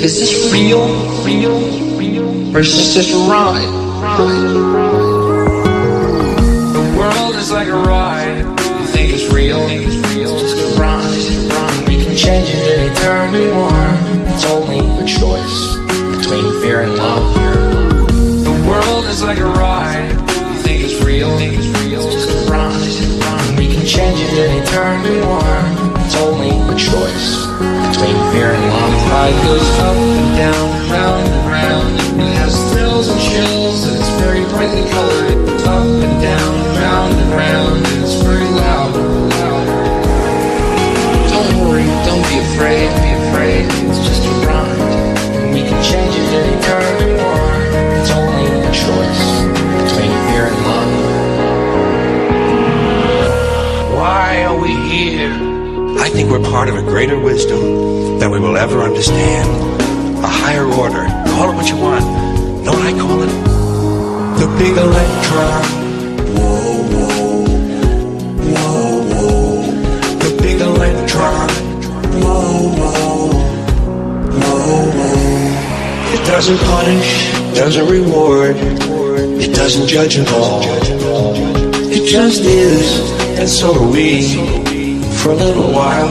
Is this real? Or is this just a ride? The world is like a ride. You think it's real? It's just a ride. We can change it anytime we want. It's only a choice between fear and love. The world is like a ride. You think it's real? It's just a ride. We can change it anytime we want. It's only a choice between fear and love. The ride goes up and down, round and round. It has thrills and chills, and it's very brightly colored. Up and down, round and round, and it's very loud. Don't worry, don't be afraid, it's just a ride. And we can change it anytime we want. It's only a choice between fear and love. Why are we here? I think we're part of a greater wisdom than we will ever understand. A higher order. Call it what you want. Know what I call it? The big electron. Whoa, whoa. Whoa, whoa. The big electron. Whoa, whoa. Whoa, whoa. It doesn't punish, doesn't reward. It doesn't judge at all. It just is, and so are we. For a little while.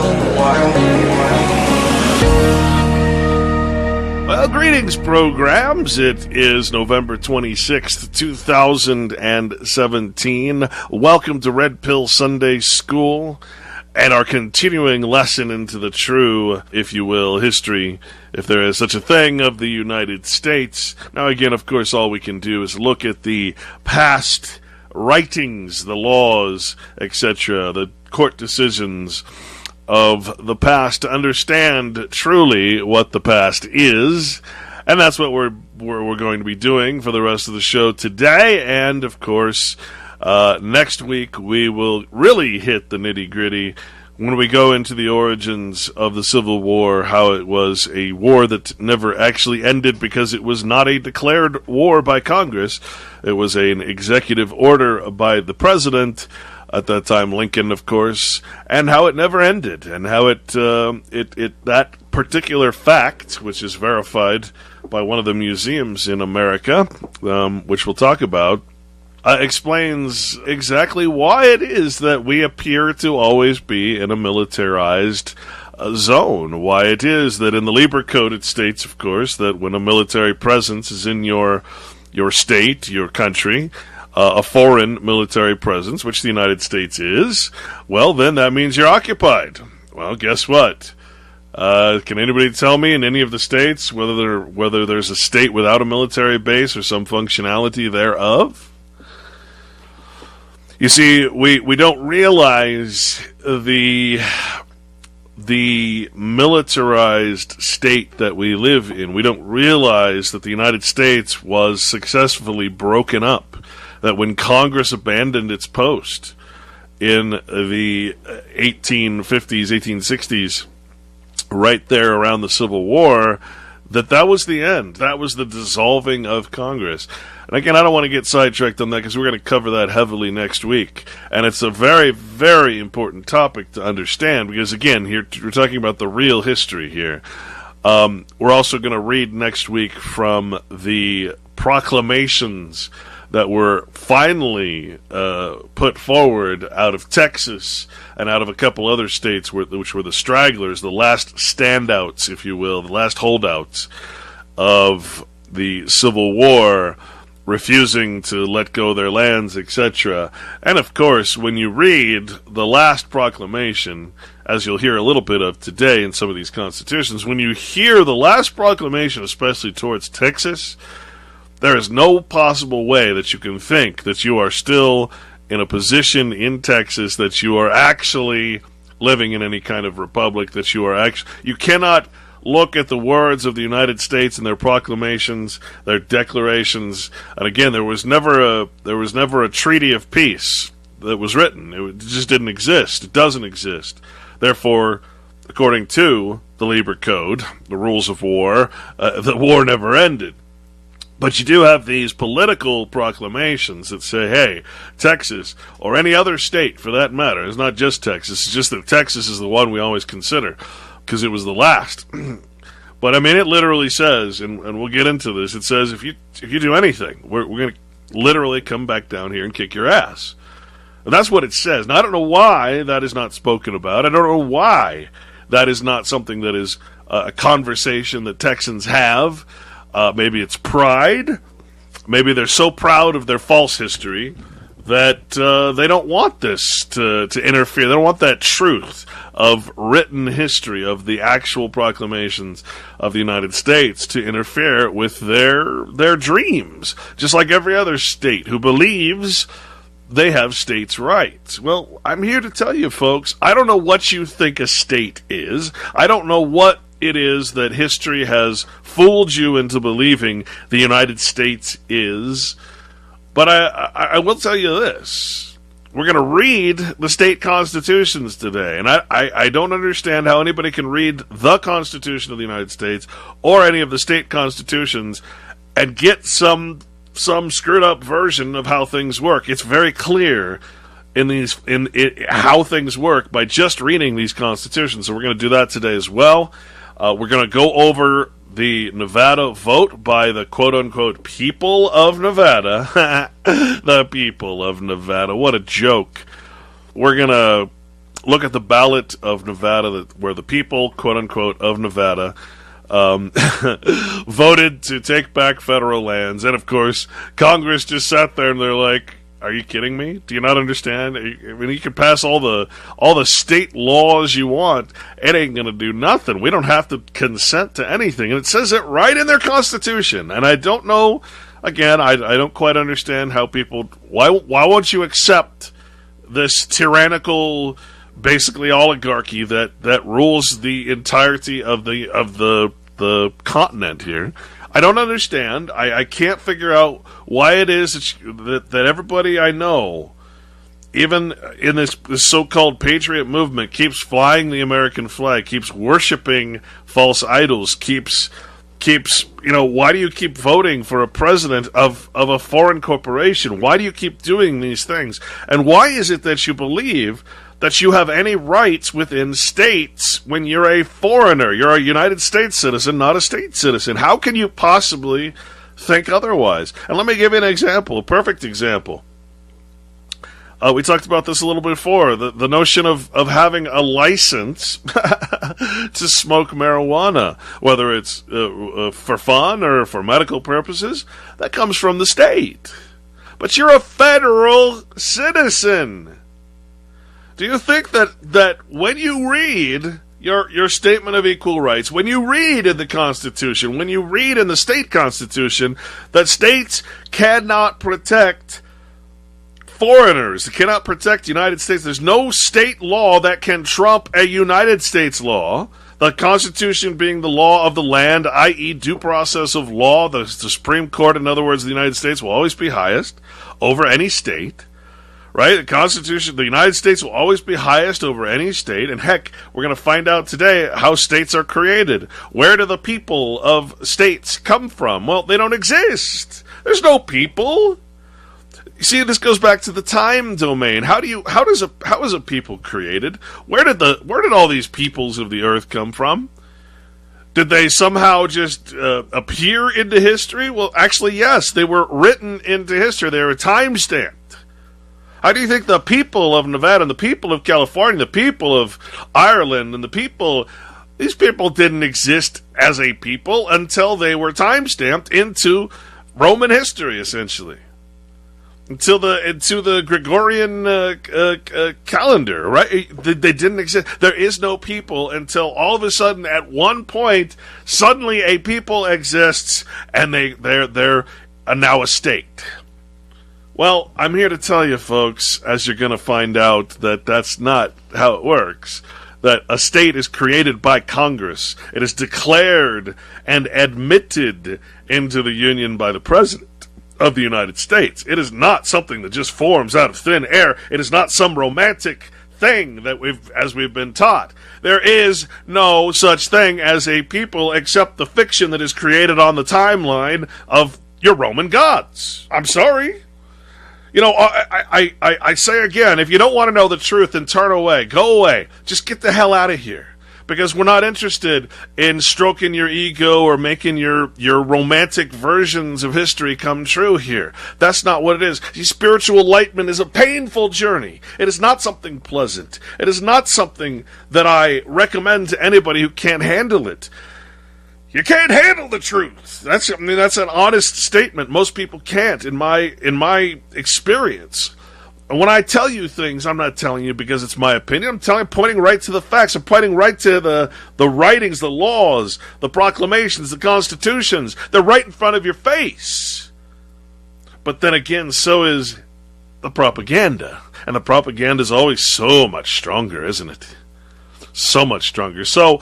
Well, greetings, programs. It is November 26th, 2017. Welcome to Red Pill Sunday School and our continuing lesson into the true, if you will, history, if there is such a thing, of the United States. Now, again, of course, all we can do is look at the past writings, the laws, etc., the court decisions of the past to understand truly what the past is, and that's what we're going to be doing for the rest of the show today. And of course, next week we will really hit the nitty-gritty when we go into the origins of the Civil War, how it was a war that never actually ended because it was not a declared war by Congress. It was an executive order by the president, at that time Lincoln, of course, and how it never ended, and how that particular fact, which is verified by one of the museums in America, which we'll talk about, explains exactly why it is that we appear to always be in a militarized zone. Why it is that in the Lieber Code it states, of course, that when a military presence is in your state, your country, a foreign military presence, which the United States is, well, then that means you're occupied. Well, guess what? Can anybody tell me in any of the states whether there's a state without a military base or some functionality thereof? You see, we don't realize the militarized state that we live in. We don't realize that the United States was successfully broken up. That when Congress abandoned its post in the 1850s, 1860s, right there around the Civil War, that was the end. That was the dissolving of Congress. And again, I don't want to get sidetracked on that because we're going to cover that heavily next week. And it's a very, very important topic to understand because, again, here we're talking about the real history here. We're also going to read next week from the proclamations that were finally put forward out of Texas and out of a couple other states which were the stragglers, the last standouts, if you will, the last holdouts of the Civil War, refusing to let go their lands, etc. And of course, when you read the last proclamation, as you'll hear a little bit of today in some of these constitutions, when you hear the last proclamation, especially towards Texas, there is no possible way that you can think that you are still in a position in Texas, that you are actually living in any kind of republic, that you cannot look at the words of the United States and their proclamations, their declarations, and again, there was never a treaty of peace that was written. It just didn't exist. It doesn't exist. Therefore, according to the Lieber Code, the rules of war, the war never ended. But you do have these political proclamations that say, hey, Texas, or any other state for that matter, it's not just Texas, it's just that Texas is the one we always consider, because it was the last. But I mean, it literally says, and we'll get into this. It says if you do anything, we're going to literally come back down here and kick your ass. And that's what it says. Now, I don't know why that is not spoken about. I don't know why that is not something that is a conversation that Texans have. Maybe it's pride. Maybe they're so proud of their false history that they don't want this to interfere. They don't want that truth of written history, of the actual proclamations of the United States to interfere with their dreams, just like every other state who believes they have states' rights. Well, I'm here to tell you, folks, I don't know what you think a state is. I don't know what it is that history has fooled you into believing the United States is. But I will tell you this. We're going to read the state constitutions today. And I don't understand how anybody can read the Constitution of the United States or any of the state constitutions and get some screwed up version of how things work. It's very clear in how things work by just reading these constitutions. So we're going to do that today as well. We're going to go over the Nevada vote by the quote-unquote people of Nevada. The people of Nevada. What a joke. We're going to look at the ballot of Nevada where the people, quote-unquote, of Nevada voted to take back federal lands. And, of course, Congress just sat there and they're like, are you kidding me? Do you not understand? I mean, you can pass all the state laws you want. It ain't going to do nothing. We don't have to consent to anything. And it says it right in their Constitution. And I don't know, again, I don't quite understand how people, why won't you accept this tyrannical, basically oligarchy that rules the entirety of the continent here? I don't understand. I can't figure out why it is that everybody I know, even in this so-called patriot movement, keeps flying the American flag, keeps worshiping false idols, keeps why do you keep voting for a president of a foreign corporation? Why do you keep doing these things? And why is it that you believe that you have any rights within states when you're a foreigner? You're a United States citizen, not a state citizen. How can you possibly think otherwise? And let me give you an example, a perfect example. We talked about this a little bit before, the notion of having a license to smoke marijuana, whether it's for fun or for medical purposes, that comes from the state. But you're a federal citizen. Do you think that when you read your statement of equal rights, when you read in the Constitution, when you read in the state constitution, that states cannot protect foreigners, they cannot protect the United States, there's no state law that can trump a United States law, the Constitution being the law of the land, i.e. due process of law, the Supreme Court, in other words, the United States will always be highest over any state. Right? The Constitution, the United States will always be highest over any state. And heck, we're going to find out today how states are created. Where do the people of states come from? Well, they don't exist. There's no people. You see, this goes back to the time domain. How is a people created? Where did all these peoples of the earth come from? Did they somehow just appear into history? Well, actually, yes. They were written into history. They were time-stamped. How do you think the people of Nevada and the people of California, the people of Ireland, and these people didn't exist as a people until they were time-stamped into Roman history, essentially. Into the Gregorian calendar, right? They didn't exist. There is no people until all of a sudden, at one point, suddenly a people exists, and they're now a state. Well, I'm here to tell you, folks, as you're going to find out, that that's not how it works. That a state is created by Congress. It is declared and admitted into the Union by the President of the United States. It is not something that just forms out of thin air. It is not some romantic thing that we've been taught. There is no such thing as a people except the fiction that is created on the timeline of your Roman gods. I'm sorry. You know, I say again, if you don't want to know the truth, then turn away. Go away. Just get the hell out of here. because we're not interested in stroking your ego or making your romantic versions of history come true here. That's not what it is. Spiritual enlightenment is a painful journey. It is not something pleasant. It is not something that I recommend to anybody who can't handle it. You can't handle the truth. That's an honest statement. Most people can't, in my experience. And when I tell you things, I'm not telling you because it's my opinion. I'm pointing right to the facts. I'm pointing right to the writings, the laws, the proclamations, the constitutions. They're right in front of your face. But then again, so is the propaganda. And the propaganda is always so much stronger, isn't it? So much stronger. So,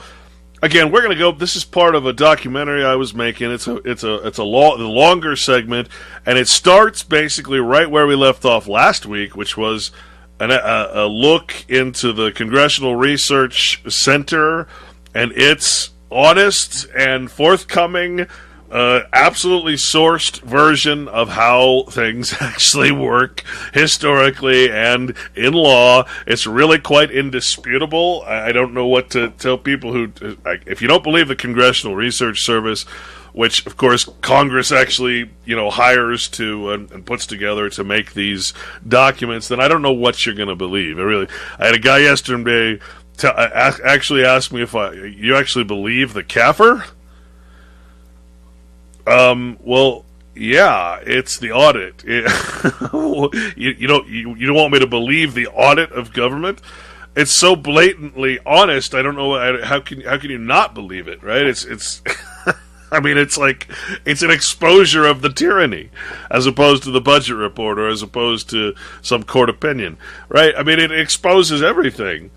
again, we're going to go. This is part of a documentary I was making. It's a longer segment, and it starts basically right where we left off last week, which was a look into the Congressional Research Center and its honest and forthcoming, absolutely sourced version of how things actually work historically and in law. It's really quite indisputable. I don't know what to tell people who, if you don't believe the Congressional Research Service, which of course Congress actually, hires to and puts together to make these documents, then I don't know what you're going to believe. I had a guy yesterday actually ask me if you actually believe the CAFR? Well, yeah, it's the audit. You don't want me to believe the audit of government? It's so blatantly honest. I don't know how can you not believe it, right? It's I mean, it's like it's an exposure of the tyranny as opposed to the budget report or as opposed to some court opinion, right? I mean, it exposes everything.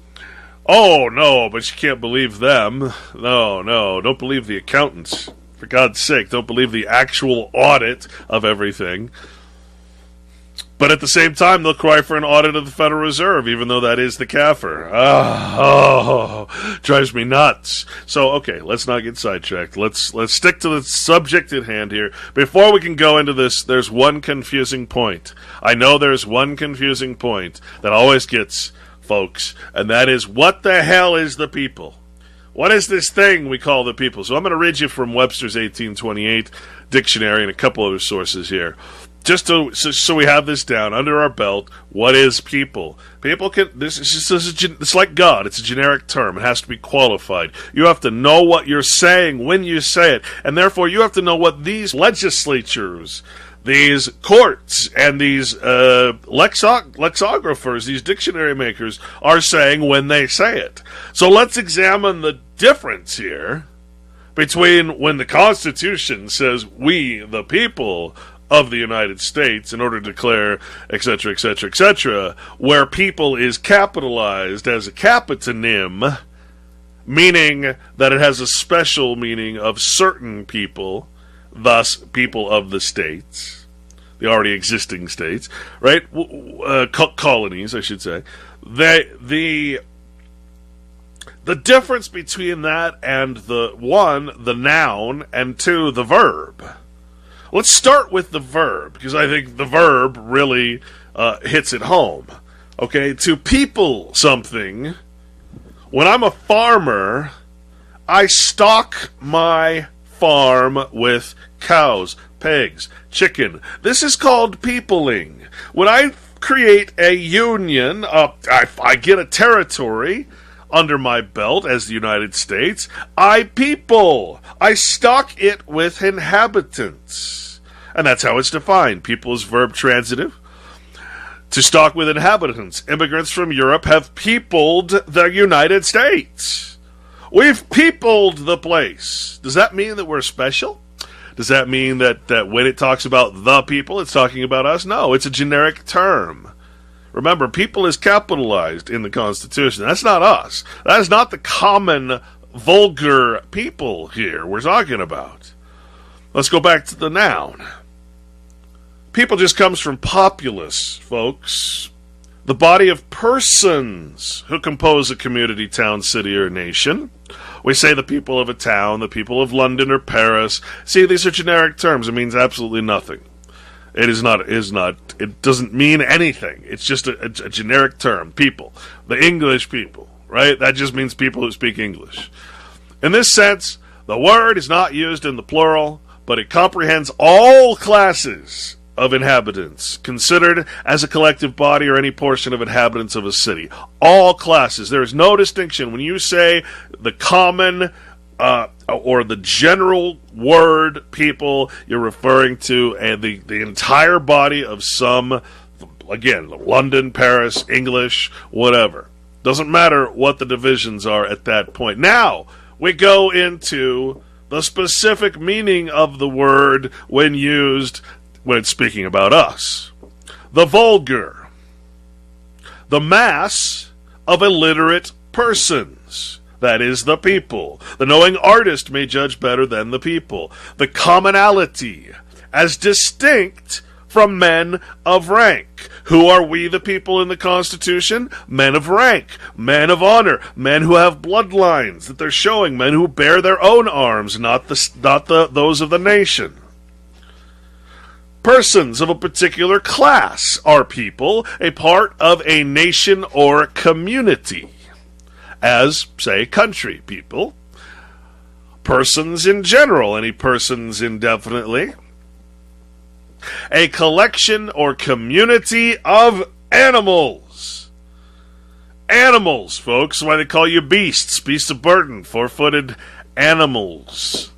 Oh, no, but you can't believe them. No, don't believe the accountants. For God's sake, don't believe the actual audit of everything. But at the same time, they'll cry for an audit of the Federal Reserve, even though that is the CAFR. Drives me nuts. So, okay, let's not get sidetracked. Let's stick to the subject at hand here. Before we can go into this, there's one confusing point. I know there's one confusing point that always gets folks, and that is, what the hell is the people? What is this thing we call the people? So I'm going to read you from Webster's 1828 dictionary and a couple other sources here. Just so we have this down under our belt, what is people? People it's like God. It's a generic term. It has to be qualified. You have to know what you're saying when you say it, and therefore you have to know what these legislatures, these courts, and these lexicographers, these dictionary makers, are saying when they say it. So let's examine the difference here between when the Constitution says, we, the people of the United States, in order to declare, etc., etc., etc., where people is capitalized as a capitonym, meaning that it has a special meaning of certain people, thus people of the states, the already existing states, right? Colonies, I should say. The difference between that and the noun, and two, the verb. Let's start with the verb, because I think the verb really hits it home. Okay, to people something, when I'm a farmer, I stock my farm with cows, pigs, chicken. This is called peopling. When I create a union, I get a territory under my belt as the United States. I people. I stock it with inhabitants. And that's how it's defined. People is verb transitive. To stock with inhabitants. Immigrants from Europe have peopled the United States. We've peopled the place. Does that mean that we're special? Does that mean that when it talks about the people, it's talking about us? No, it's a generic term. Remember, people is capitalized in the Constitution. That's not us. That is not the common, vulgar people here we're talking about. Let's go back to the noun. People just comes from populace, folks. The body of persons who compose a community, town, city, or nation. We say the people of a town, the people of London or Paris. See, these are generic terms. It means absolutely nothing. It doesn't mean anything. It's just a generic term. People. The English people. right? That just means people who speak English. In this sense, the word is not used in the plural, but it comprehends all classes of inhabitants, considered as a collective body or any portion of inhabitants of a city. All classes. There is no distinction. When you say the common or the general word people, you're referring to the entire body of some, again, London, Paris, English, whatever. Doesn't matter what the divisions are at that point. Now, we go into the specific meaning of the word when used when it's speaking about us. The vulgar. The mass of illiterate persons. That is, the people. The knowing artist may judge better than the people. The commonality, as distinct from men of rank. Who are we, the people in the Constitution? Men of rank, men of honor, men who have bloodlines that they're showing, men who bear their own arms, not those of the nation. Persons of a particular class are people, a part of a nation or community, as, say, country people. Persons in general, any persons indefinitely. A collection or community of animals. Animals, folks. Why they call you beasts. Beasts of burden. Four-footed animals.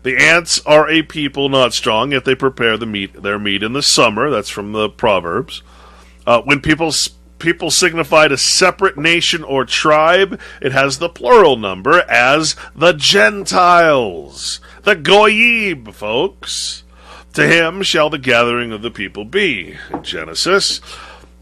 The ants are a people not strong, yet they prepare their meat in the summer. That's from the Proverbs. When people signified a separate nation or tribe, it has the plural number as the Gentiles. The Goyim, folks. To him shall the gathering of the people be. In Genesis.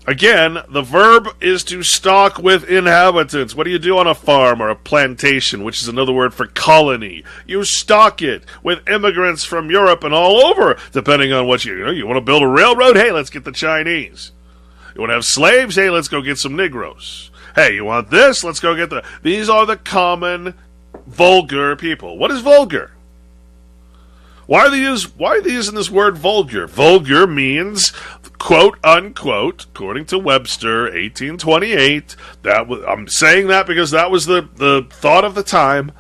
Again, the verb is to stock with inhabitants. What do you do on a farm or a plantation, which is another word for colony? You stock it with immigrants from Europe and all over, depending on what you want to build a railroad? Hey, let's get the Chinese. You want to have slaves? Hey, let's go get some Negroes. Hey, you want this? Let's go get These are the common, vulgar people. What is vulgar? Why are they using this word vulgar? Vulgar means, quote unquote, according to Webster, 1828. I'm saying that because that was the thought of the time,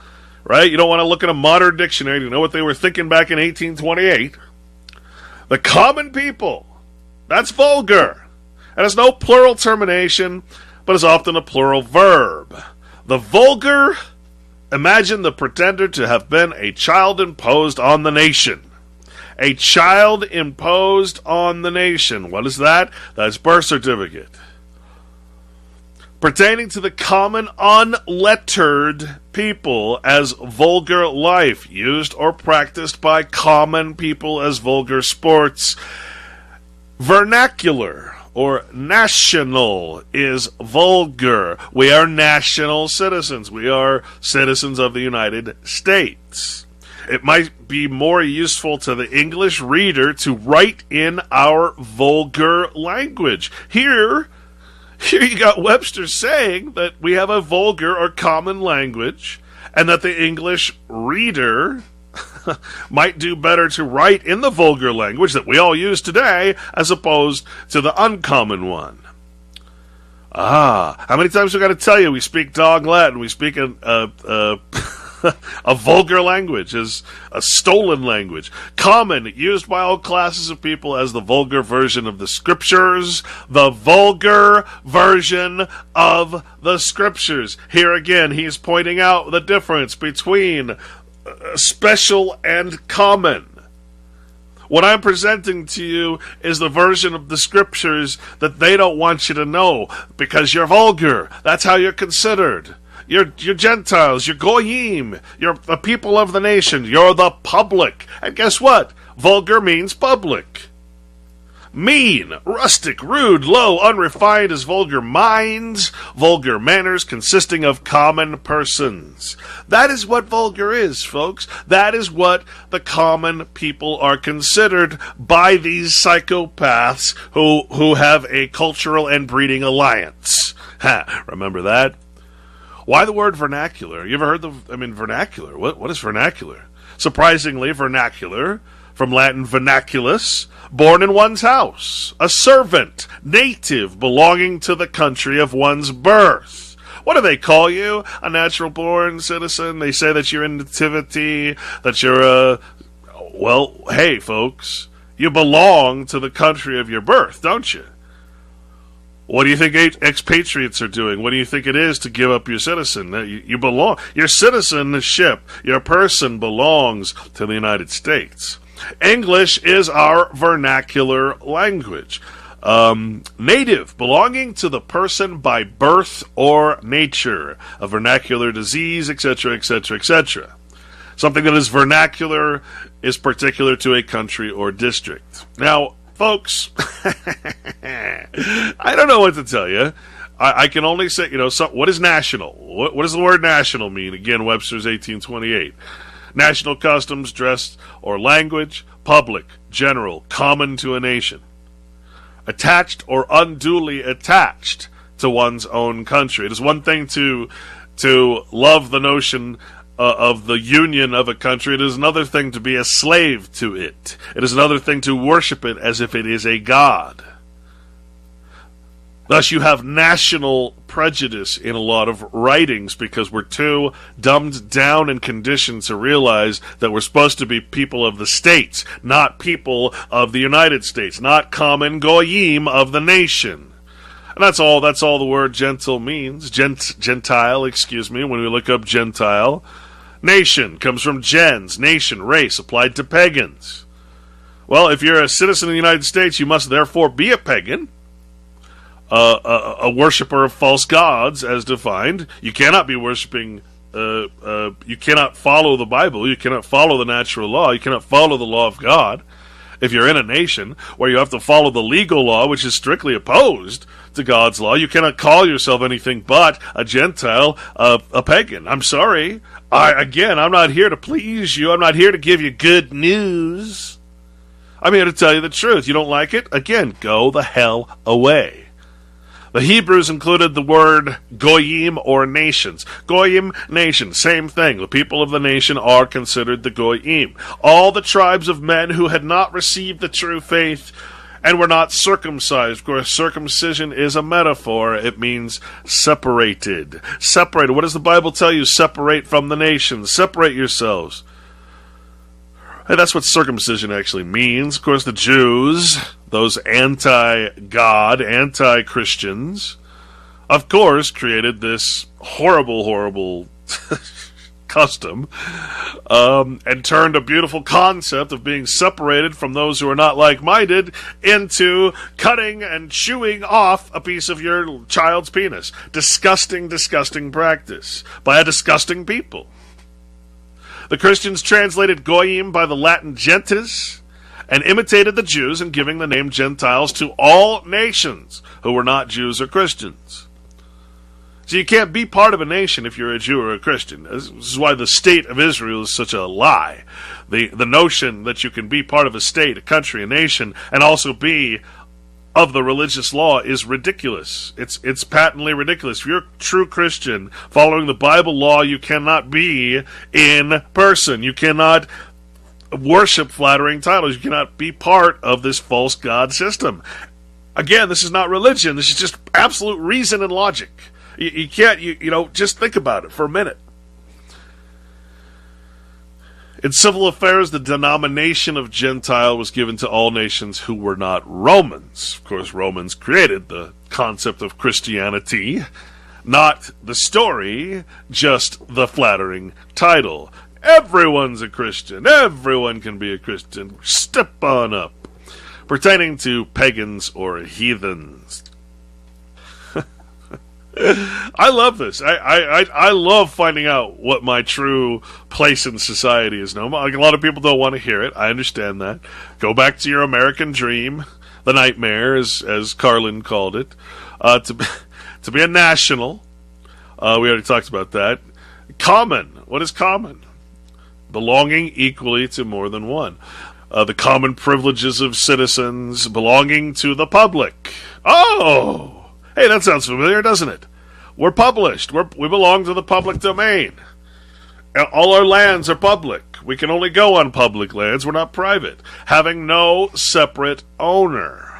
right? You don't want to look at a modern dictionary to know what they were thinking back in 1828. The common people. That's vulgar. And it's no plural termination, but is often a plural verb. The vulgar. Imagine the pretender to have been a child imposed on the nation. A child imposed on the nation. What is that? That's birth certificate. Pertaining to the common unlettered people as vulgar life, used or practiced by common people as vulgar sports. Vernacular or national is vulgar. We are national citizens. We are citizens of the United States. It might be more useful to the English reader to write in our vulgar language. Here you got Webster saying that we have a vulgar or common language, and that the English reader might do better to write in the vulgar language that we all use today as opposed to the uncommon one. How many times we got to tell you we speak dog Latin, we speak a vulgar language, as a stolen language. Common, used by all classes of people as the vulgar version of the scriptures. The vulgar version of the scriptures. Here again, he's pointing out the difference between special and common. What I'm presenting to you is the version of the scriptures that they don't want you to know because you're vulgar. That's how you're considered. You're Gentiles, you're Goyim, you're the people of the nation, you're the public. And guess what? Vulgar means public. Mean, rustic, rude, low, unrefined is vulgar minds, vulgar manners consisting of common persons. That is what vulgar is, folks. That is what the common people are considered by these psychopaths who have a cultural and breeding alliance. Remember that? Why the word vernacular? You ever heard vernacular? What is vernacular? Surprisingly, vernacular, from Latin vernaculus, born in one's house, a servant, native belonging to the country of one's birth. What do they call you? A natural-born citizen? They say that you're in nativity, that you're a... Well, hey, folks, you belong to the country of your birth, don't you? What do you think expatriates are doing? What do you think it is to give up your citizen? You belong. Your citizenship, your person belongs to the United States. English is our vernacular language. Native, belonging to the person by birth or nature. A vernacular disease, etc., etc., etc. Something that is vernacular is particular to a country or district. Now, folks, I don't know what to tell you. I can only say, what is national? What does the word national mean? Again, Webster's 1828. National customs, dress, or language, public, general, common to a nation. Attached or unduly attached to one's own country. It is one thing to love the notion of the union of a country. It is another thing to be a slave to it. It is another thing to worship it as if it is a god. Thus you have national prejudice in a lot of writings because we're too dumbed down and conditioned to realize that we're supposed to be people of the states, not people of the United States, not common goyim of the nation. And that's all the word gentle means. Gentile, when we look up Gentile. Nation comes from gens, nation, race, applied to pagans. Well, if you're a citizen of the United States, you must therefore be a pagan, a worshiper of false gods, as defined. You cannot be worshiping, you cannot follow the Bible, you cannot follow the natural law, you cannot follow the law of God. If you're in a nation where you have to follow the legal law, which is strictly opposed to God's law, you cannot call yourself anything but a Gentile, a pagan. I'm sorry. I'm not here to please you. I'm not here to give you good news. I'm here to tell you the truth. You don't like it? Again, go the hell away. The Hebrews included the word goyim or nations. Goyim, nation, same thing. The people of the nation are considered the goyim. All the tribes of men who had not received the true faith and were not circumcised. Of course, circumcision is a metaphor. It means separated. Separated. What does the Bible tell you? Separate from the nations. Separate yourselves. Hey, that's what circumcision actually means. Of course, the Jews, those anti-God, anti-Christians, of course, created this horrible custom and turned a beautiful concept of being separated from those who are not like-minded into cutting and chewing off a piece of your child's penis. Disgusting practice by a disgusting people. The Christians translated goyim by the Latin gentes and imitated the Jews in giving the name Gentiles to all nations who were not Jews or Christians. So you can't be part of a nation if you're a Jew or a Christian. This is why the state of Israel is such a lie. The notion that you can be part of a state, a country, a nation, and also be of the religious law is ridiculous. It's patently ridiculous. If you're a true Christian following the Bible law, you cannot be in person. You cannot worship flattering titles. You cannot be part of this false god system. Again, this is not religion. This is just absolute reason and logic. You can't, just think about it for a minute. In civil affairs, the denomination of Gentile was given to all nations who were not Romans. Of course, Romans created the concept of Christianity, not the story, just the flattering title. Everyone's a Christian. Everyone can be a Christian. Step on up. Pertaining to pagans or heathens. I love this. I love finding out what my true place in society is now. A lot of people don't want to hear it. I understand that. Go back to your American dream, the nightmare, as Carlin called it. To be a national. We already talked about that. Common. What is common? Belonging equally to more than one. The common privileges of citizens belonging to the public. Oh! Hey, that sounds familiar, doesn't it? We're published. We belong to the public domain. All our lands are public. We can only go on public lands. We're not private. Having no separate owner.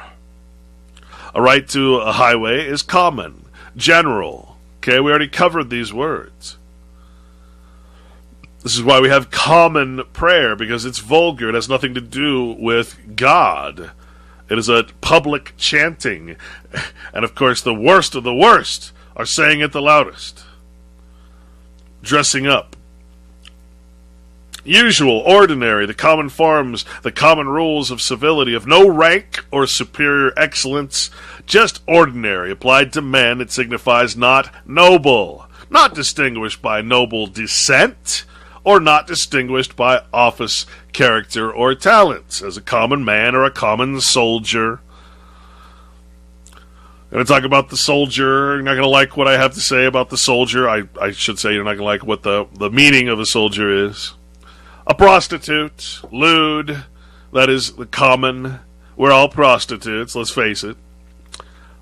A right to a highway is common, general, Okay, we already covered these words. This is why we have common prayer, because it's vulgar. It has nothing to do with God. It is a public chanting. And of course, the worst of the worst are saying it the loudest. Dressing up. Usual, ordinary, the common forms, the common rules of civility, of no rank or superior excellence, just ordinary. Applied to men, it signifies not noble, not distinguished by noble descent, or not distinguished by office, character, or talents, as a common man or a common soldier. I'm going to talk about the soldier. You're not going to like what I have to say about the soldier. I should say you're not going to like what the meaning of a soldier is. A prostitute, lewd, that is the common. We're all prostitutes, let's face it.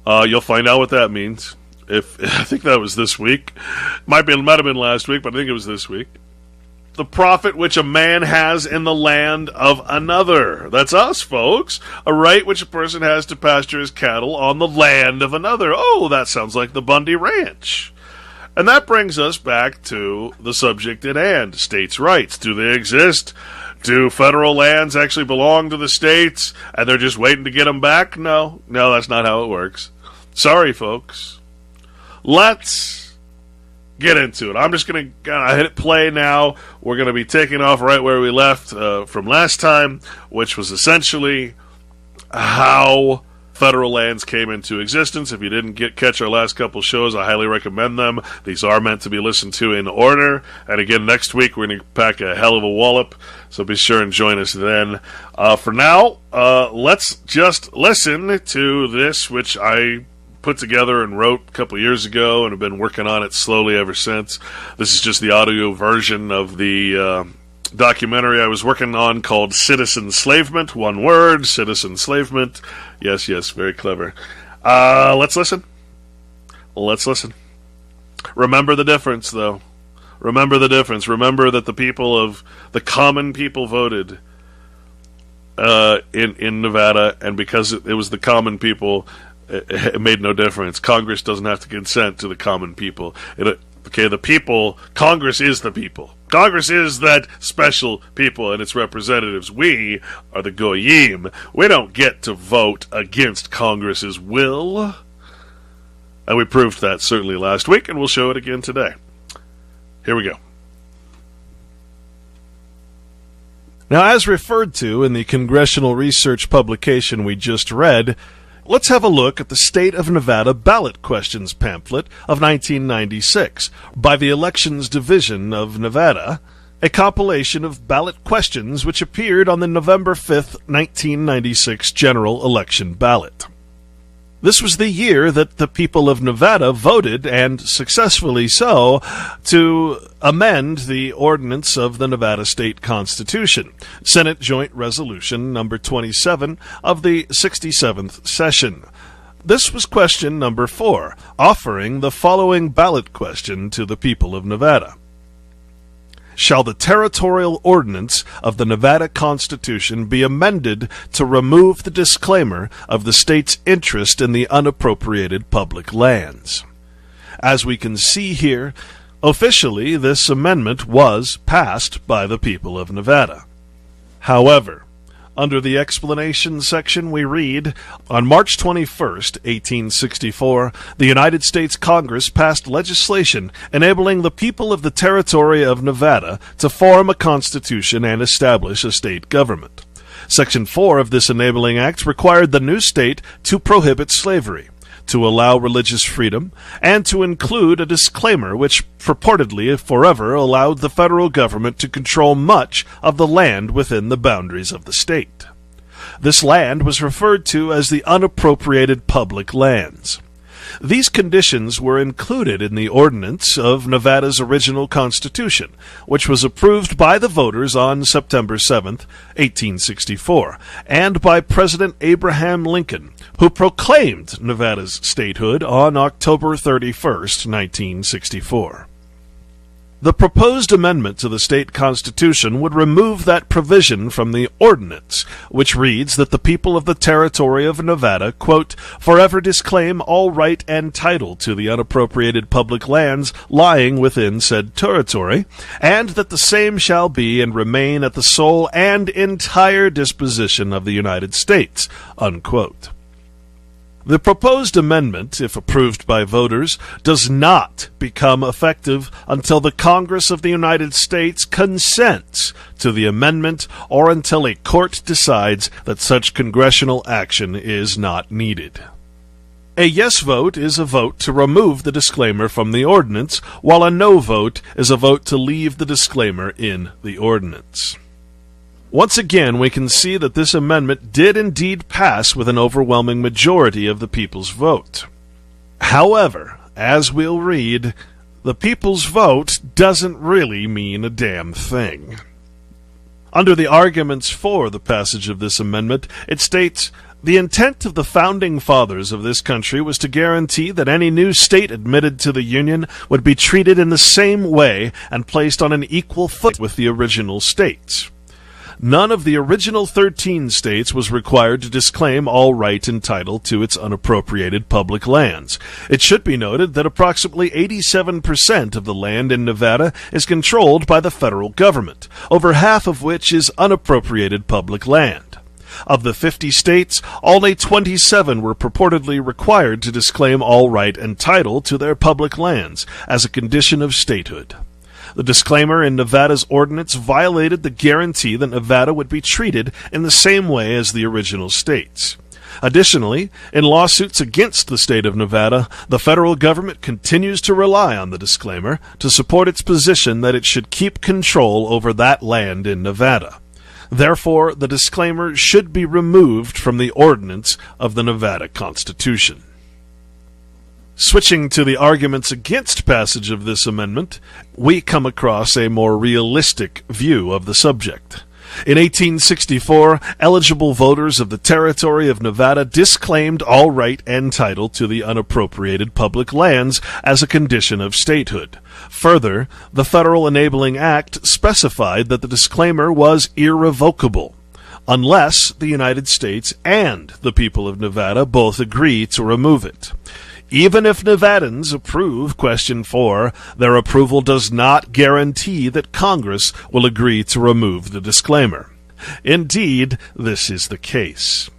You'll find out what that means. I think that was this week. Might have been last week, but I think it was this week. The profit which a man has in the land of another. That's us, folks. A right which a person has to pasture his cattle on the land of another. Oh, that sounds like the Bundy Ranch. And that brings us back to the subject at hand, states' rights. Do they exist? Do federal lands actually belong to the states, and they're just waiting to get them back? No, that's not how it works. Sorry, folks. Let's get into it. I'm just going to hit play now. We're going to be taking off right where we left from last time, which was essentially how federal lands came into existence. If you didn't catch our last couple shows, I highly recommend them. These are meant to be listened to in order. And again, next week we're going to pack a hell of a wallop, so be sure and join us then. For now, let's just listen to this, which I put together and wrote a couple years ago and have been working on it slowly ever since. This is just the audio version of the documentary I was working on called Citizen Enslavement. One word, Citizen Enslavement. Yes, very clever. Let's listen. Remember the difference, though. Remember the difference. Remember that the common people voted in Nevada, and because it was the common people, it made no difference. Congress doesn't have to consent to the common people. The people, Congress is the people. Congress is that special people and its representatives. We are the Goyim. We don't get to vote against Congress's will. And we proved that certainly last week, and we'll show it again today. Here we go. Now, as referred to in the congressional research publication we just read, let's have a look at the State of Nevada Ballot Questions pamphlet of 1996 by the Elections Division of Nevada, a compilation of ballot questions which appeared on the November 5th, 1996 general election ballot. This was the year that the people of Nevada voted, and successfully so, to amend the ordinance of the Nevada State Constitution, Senate Joint Resolution number 27 of the 67th session. This was question number 4, offering the following ballot question to the people of Nevada. Shall the territorial ordinance of the Nevada Constitution be amended to remove the disclaimer of the state's interest in the unappropriated public lands? As we can see here, officially this amendment was passed by the people of Nevada. However, under the explanation section we read, on March 21st, 1864, the United States Congress passed legislation enabling the people of the territory of Nevada to form a constitution and establish a state government. Section 4 of this enabling act required the new state to prohibit slavery, to allow religious freedom, and to include a disclaimer which purportedly forever allowed the federal government to control much of the land within the boundaries of the state. This land was referred to as the unappropriated public lands. These conditions were included in the ordinance of Nevada's original constitution, which was approved by the voters on September 7, 1864, and by President Abraham Lincoln, who proclaimed Nevada's statehood on October 31, 1964. The proposed amendment to the state constitution would remove that provision from the ordinance, which reads that the people of the territory of Nevada, quote, forever disclaim all right and title to the unappropriated public lands lying within said territory, and that the same shall be and remain at the sole and entire disposition of the United States, unquote. The proposed amendment, if approved by voters, does not become effective until the Congress of the United States consents to the amendment or until a court decides that such congressional action is not needed. A yes vote is a vote to remove the disclaimer from the ordinance, while a no vote is a vote to leave the disclaimer in the ordinance. Once again, we can see that this amendment did indeed pass with an overwhelming majority of the people's vote. However, as we'll read, the people's vote doesn't really mean a damn thing. Under the arguments for the passage of this amendment, it states, the intent of the founding fathers of this country was to guarantee that any new state admitted to the Union would be treated in the same way and placed on an equal foot with the original states. None of the original 13 states was required to disclaim all right and title to its unappropriated public lands. It should be noted that approximately 87% of the land in Nevada is controlled by the federal government, over half of which is unappropriated public land. Of the 50 states, only 27 were purportedly required to disclaim all right and title to their public lands as a condition of statehood. The disclaimer in Nevada's ordinance violated the guarantee that Nevada would be treated in the same way as the original states. Additionally, in lawsuits against the state of Nevada, the federal government continues to rely on the disclaimer to support its position that it should keep control over that land in Nevada. Therefore, the disclaimer should be removed from the ordinance of the Nevada Constitution. Switching to the arguments against passage of this amendment, we come across a more realistic view of the subject. In 1864, eligible voters of the territory of Nevada disclaimed all right and title to the unappropriated public lands as a condition of statehood. Further, the Federal Enabling Act specified that the disclaimer was irrevocable, unless the United States and the people of Nevada both agree to remove it. Even if Nevadans approve Question 4, their approval does not guarantee that Congress will agree to remove the disclaimer. Indeed, this is the case.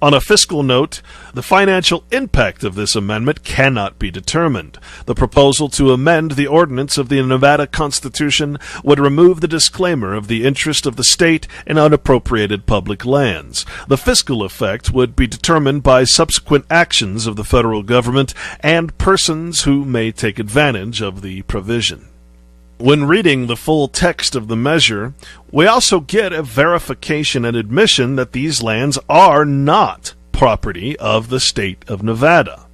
On a fiscal note, the financial impact of this amendment cannot be determined. The proposal to amend the ordinance of the Nevada Constitution would remove the disclaimer of the interest of the state in unappropriated public lands. The fiscal effect would be determined by subsequent actions of the federal government and persons who may take advantage of the provision. When reading the full text of the measure, we also get a verification and admission that these lands are not property of the state of Nevada.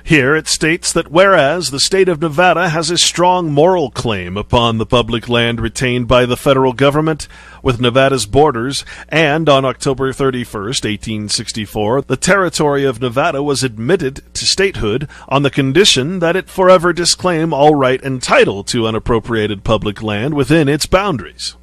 Here it states that whereas the state of Nevada has a strong moral claim upon the public land retained by the federal government with Nevada's borders, and on October 31st, 1864, the territory of Nevada was admitted to statehood on the condition that it forever disclaim all right and title to unappropriated public land within its boundaries.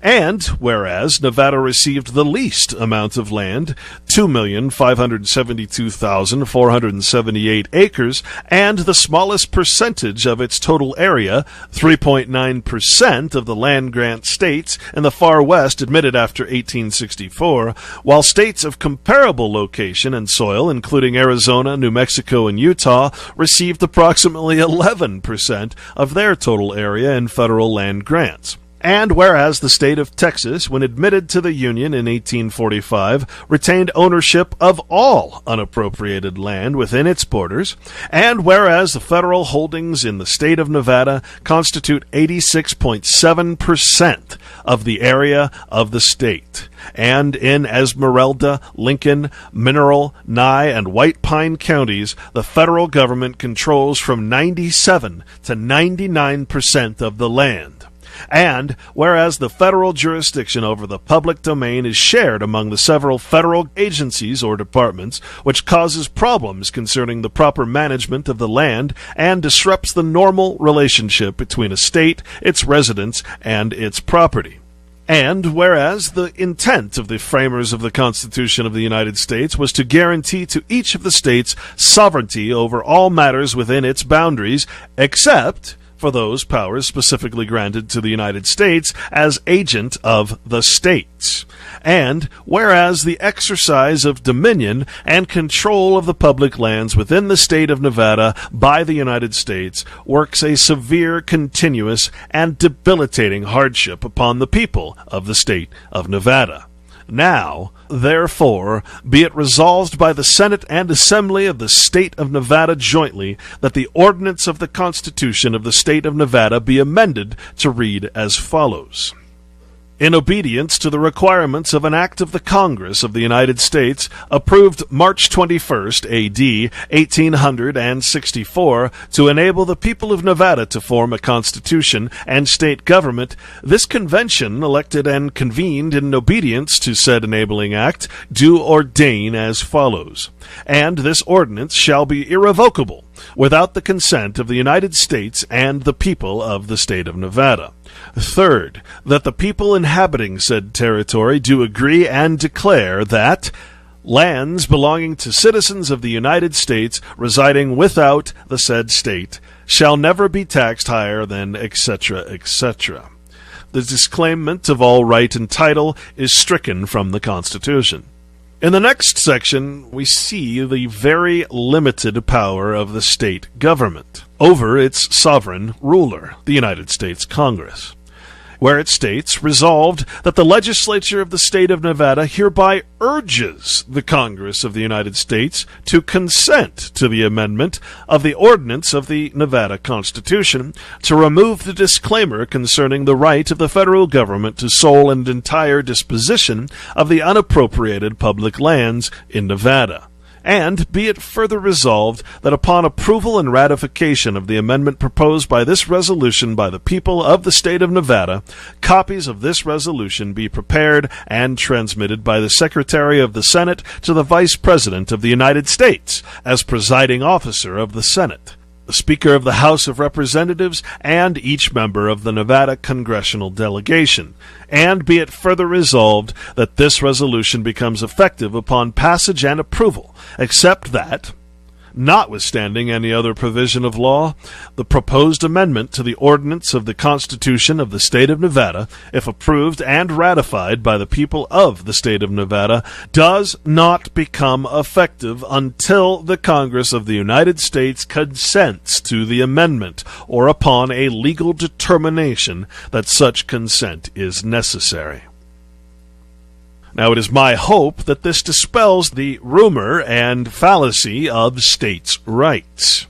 And whereas Nevada received the least amount of land, 2,572,478 acres, and the smallest percentage of its total area, 3.9% of the land-grant states in the far west admitted after 1864, while states of comparable location and soil, including Arizona, New Mexico, and Utah, received approximately 11% of their total area in federal land grants. And whereas the state of Texas, when admitted to the Union in 1845, retained ownership of all unappropriated land within its borders, and whereas the federal holdings in the state of Nevada constitute 86.7% of the area of the state, and in Esmeralda, Lincoln, Mineral, Nye, and White Pine counties, the federal government controls from 97 to 99% of the land. And whereas the federal jurisdiction over the public domain is shared among the several federal agencies or departments, which causes problems concerning the proper management of the land and disrupts the normal relationship between a state, its residents, and its property. And whereas the intent of the framers of the Constitution of the United States was to guarantee to each of the states sovereignty over all matters within its boundaries, except for those powers specifically granted to the United States as agent of the states. And whereas the exercise of dominion and control of the public lands within the state of Nevada by the United States works a severe, continuous, and debilitating hardship upon the people of the state of Nevada. Now, therefore, be it resolved by the Senate and Assembly of the State of Nevada jointly that the ordinance of the Constitution of the State of Nevada be amended to read as follows. In obedience to the requirements of an act of the Congress of the United States, approved March 21st, A.D., 1864, to enable the people of Nevada to form a constitution and state government, this convention, elected and convened in obedience to said enabling act, do ordain as follows. And this ordinance shall be irrevocable, without the consent of the United States and the people of the state of Nevada. Third, that the people inhabiting said territory do agree and declare that lands belonging to citizens of the United States residing without the said state shall never be taxed higher than etc., etc. The disclaimment of all right and title is stricken from the Constitution. In the next section, we see the very limited power of the state government over its sovereign ruler, the United States Congress, where it states, resolved, that the legislature of the state of Nevada hereby urges the Congress of the United States to consent to the amendment of the ordinance of the Nevada Constitution to remove the disclaimer concerning the right of the federal government to sole and entire disposition of the unappropriated public lands in Nevada. And be it further resolved that upon approval and ratification of the amendment proposed by this resolution by the people of the state of Nevada, copies of this resolution be prepared and transmitted by the Secretary of the Senate to the Vice President of the United States as presiding officer of the Senate, the Speaker of the House of Representatives, and each member of the Nevada congressional delegation. And be it further resolved that this resolution becomes effective upon passage and approval, except that, notwithstanding any other provision of law, the proposed amendment to the ordinance of the Constitution of the State of Nevada, if approved and ratified by the people of the State of Nevada, does not become effective until the Congress of the United States consents to the amendment, or upon a legal determination that such consent is necessary. Now, it is my hope that this dispels the rumor and fallacy of states' rights.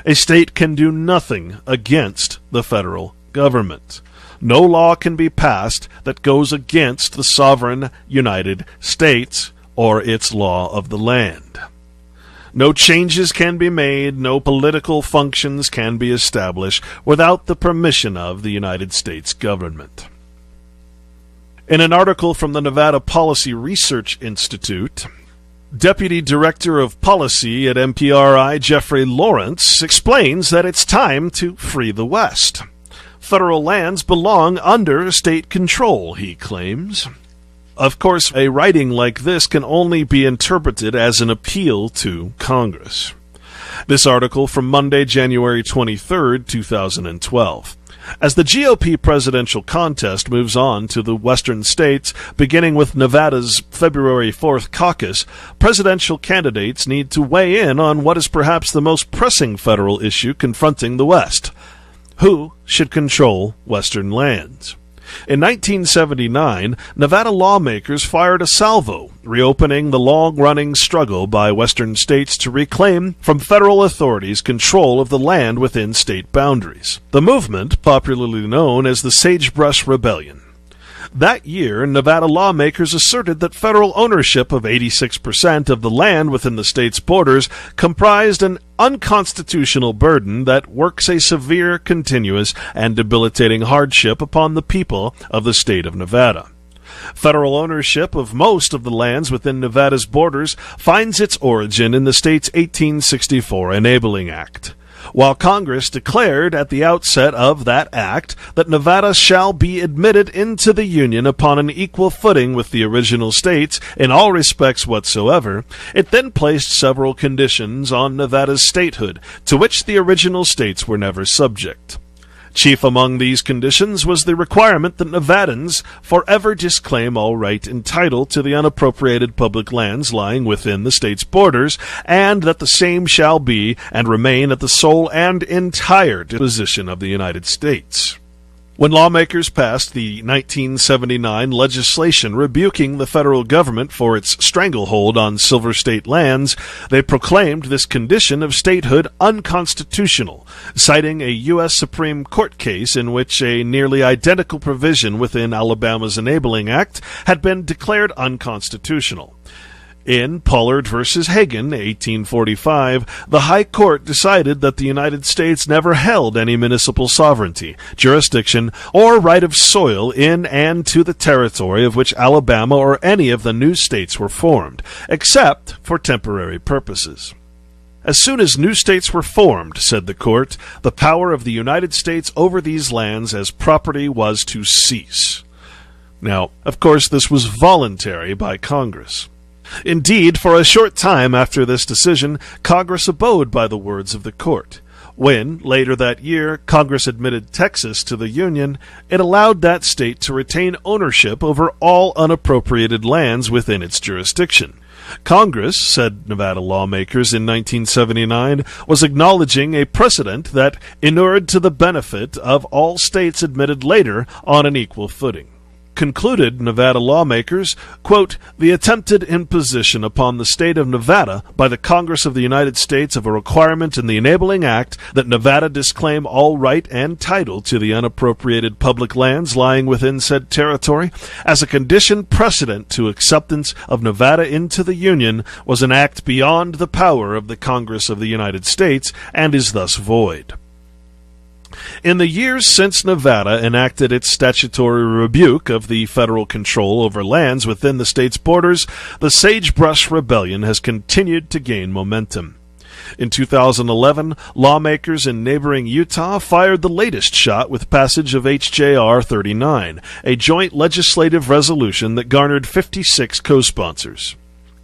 A state can do nothing against the federal government. No law can be passed that goes against the sovereign United States or its law of the land. No changes can be made, no political functions can be established without the permission of the United States government. In an article from the Nevada Policy Research Institute, Deputy Director of Policy at MPRI Jeffrey Lawrence explains that it's time to free the West. Federal lands belong under state control, he claims. Of course, a writing like this can only be interpreted as an appeal to Congress. This article from Monday, January 23, 2012. As the GOP presidential contest moves on to the western states, beginning with Nevada's February 4th caucus, presidential candidates need to weigh in on what is perhaps the most pressing federal issue confronting the West. Who should control western lands? In 1979, Nevada lawmakers fired a salvo, reopening the long-running struggle by western states to reclaim from federal authorities control of the land within state boundaries. The movement, popularly known as the Sagebrush Rebellion. That year, Nevada lawmakers asserted that federal ownership of 86% of the land within the state's borders comprised an unconstitutional burden that works a severe, continuous, and debilitating hardship upon the people of the state of Nevada. Federal ownership of most of the lands within Nevada's borders finds its origin in the state's 1864 Enabling Act. While Congress declared at the outset of that act that Nevada shall be admitted into the Union upon an equal footing with the original states in all respects whatsoever, it then placed several conditions on Nevada's statehood, to which the original states were never subject. Chief among these conditions was the requirement that Nevadans forever disclaim all right and title to the unappropriated public lands lying within the state's borders, and that the same shall be and remain at the sole and entire disposition of the United States. When lawmakers passed the 1979 legislation rebuking the federal government for its stranglehold on Silver State lands, they proclaimed this condition of statehood unconstitutional, citing a U.S. Supreme Court case in which a nearly identical provision within Alabama's Enabling Act had been declared unconstitutional. In Pollard v. Hagan, 1845, the High Court decided that the United States never held any municipal sovereignty, jurisdiction, or right of soil in and to the territory of which Alabama or any of the new states were formed, except for temporary purposes. As soon as new states were formed, said the court, the power of the United States over these lands as property was to cease. Now, of course, this was voluntary by Congress. Indeed, for a short time after this decision, Congress abode by the words of the court. When, later that year, Congress admitted Texas to the Union, it allowed that state to retain ownership over all unappropriated lands within its jurisdiction. Congress, said Nevada lawmakers in 1979, was acknowledging a precedent that inured to the benefit of all states admitted later on an equal footing. Concluded Nevada lawmakers, quote, the attempted imposition upon the state of Nevada by the Congress of the United States of a requirement in the Enabling Act that Nevada disclaim all right and title to the unappropriated public lands lying within said territory as a condition precedent to acceptance of Nevada into the Union was an act beyond the power of the Congress of the United States and is thus void. In the years since Nevada enacted its statutory rebuke of the federal control over lands within the state's borders, the Sagebrush Rebellion has continued to gain momentum. In 2011, lawmakers in neighboring Utah fired the latest shot with passage of H.J.R. 39, a joint legislative resolution that garnered 56 co-sponsors.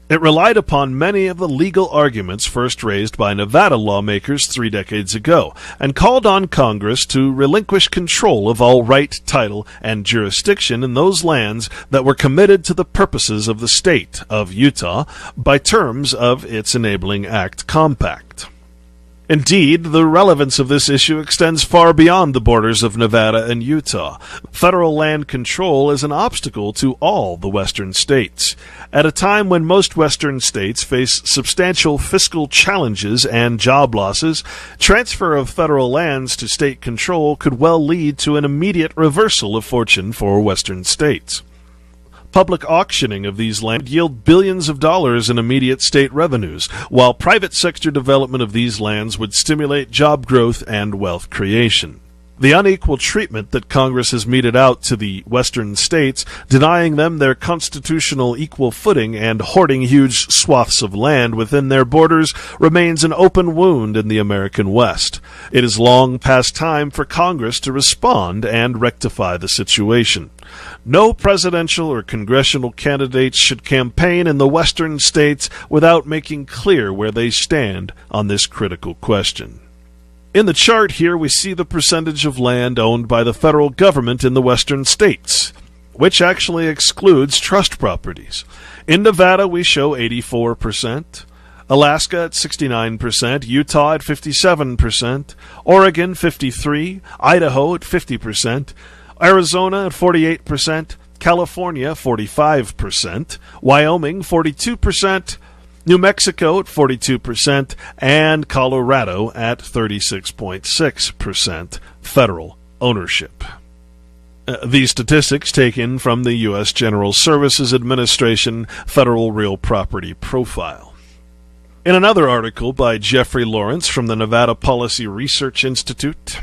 It relied upon many of the legal arguments first raised by Nevada lawmakers 3 decades ago, and called on Congress to relinquish control of all right, title, and jurisdiction in those lands that were committed to the purposes of the state of Utah by terms of its Enabling Act compact. Indeed, the relevance of this issue extends far beyond the borders of Nevada and Utah. Federal land control is an obstacle to all the western states. At a time when most western states face substantial fiscal challenges and job losses, transfer of federal lands to state control could well lead to an immediate reversal of fortune for western states. Public auctioning of these lands would yield billions of dollars in immediate state revenues, while private sector development of these lands would stimulate job growth and wealth creation. The unequal treatment that Congress has meted out to the western states, denying them their constitutional equal footing and hoarding huge swaths of land within their borders, remains an open wound in the American West. It is long past time for Congress to respond and rectify the situation. No presidential or congressional candidates should campaign in the western states without making clear where they stand on this critical question. In the chart here, we see the percentage of land owned by the federal government in the western states, which actually excludes trust properties. In Nevada, we show 84%, Alaska at 69%, Utah at 57%, Oregon 53%, Idaho at 50%, Arizona at 48%, California 45%, Wyoming 42%, New Mexico at 42%, and Colorado at 36.6% federal ownership. These statistics taken from the U.S. General Services Administration Federal Real Property Profile. In another article by Jeffrey Lawrence from the Nevada Policy Research Institute,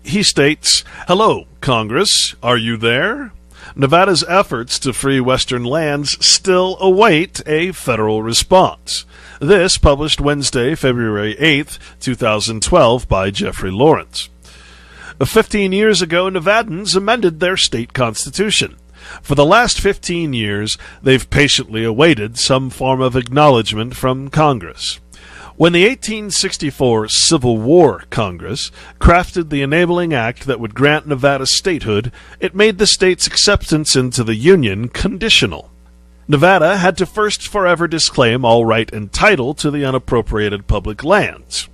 he states, "Hello, Congress, are you there? Nevada's efforts to free Western lands still await a federal response." This published Wednesday, February 8th, 2012 by Jeffrey Lawrence. 15 years ago, Nevadans amended their state constitution. For the last 15 years, they've patiently awaited some form of acknowledgement from Congress. When the 1864 Civil War Congress crafted the enabling act that would grant Nevada statehood, it made the state's acceptance into the Union conditional. Nevada had to first forever disclaim all right and title to the unappropriated public lands,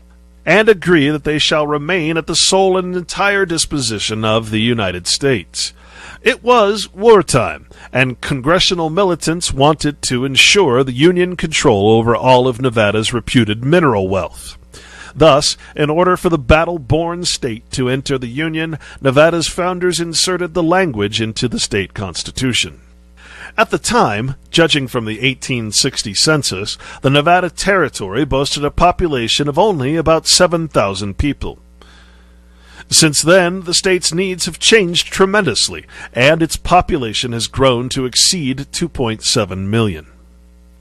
and agree that they shall remain at the sole and entire disposition of the United States. It was wartime, and congressional militants wanted to ensure the Union control over all of Nevada's reputed mineral wealth. Thus, in order for the battle-born state to enter the Union, Nevada's founders inserted the language into the state constitution. At the time, judging from the 1860 census, the Nevada Territory boasted a population of only about 7,000 people. Since then, the state's needs have changed tremendously, and its population has grown to exceed 2.7 million.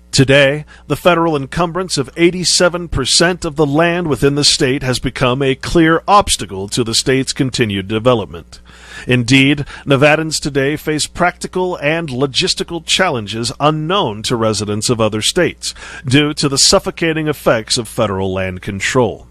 Today, the federal encumbrance of 87% of the land within the state has become a clear obstacle to the state's continued development. Indeed, Nevadans today face practical and logistical challenges unknown to residents of other states, due to the suffocating effects of federal land control.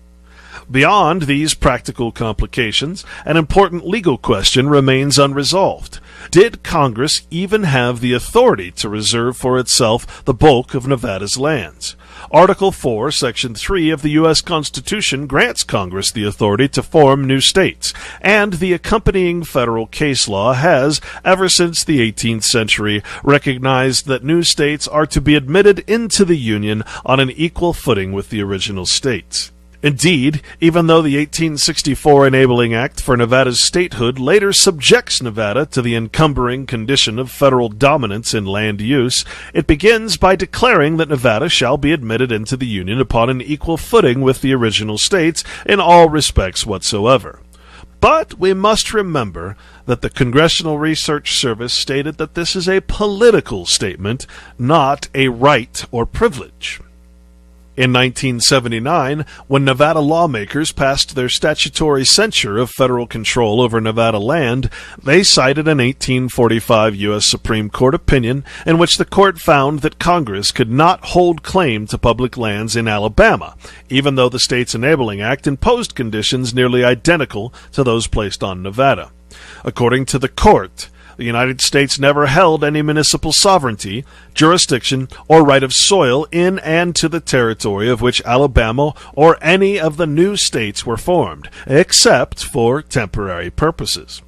Beyond these practical complications, an important legal question remains unresolved. Did Congress even have the authority to reserve for itself the bulk of Nevada's lands? Article 4, Section 3 of the U.S. Constitution grants Congress the authority to form new states, and the accompanying federal case law has, ever since the 18th century, recognized that new states are to be admitted into the Union on an equal footing with the original states. Indeed, even though the 1864 Enabling Act for Nevada's statehood later subjects Nevada to the encumbering condition of federal dominance in land use, it begins by declaring that Nevada shall be admitted into the Union upon an equal footing with the original states in all respects whatsoever. But we must remember that the Congressional Research Service stated that this is a political statement, not a right or privilege. In 1979, when Nevada lawmakers passed their statutory censure of federal control over Nevada land, they cited an 1845 U.S. Supreme Court opinion in which the court found that Congress could not hold claim to public lands in Alabama, even though the state's Enabling Act imposed conditions nearly identical to those placed on Nevada. According to the court, the United States never held any municipal sovereignty, jurisdiction, or right of soil in and to the territory of which Alabama or any of the new states were formed, except for temporary purposes.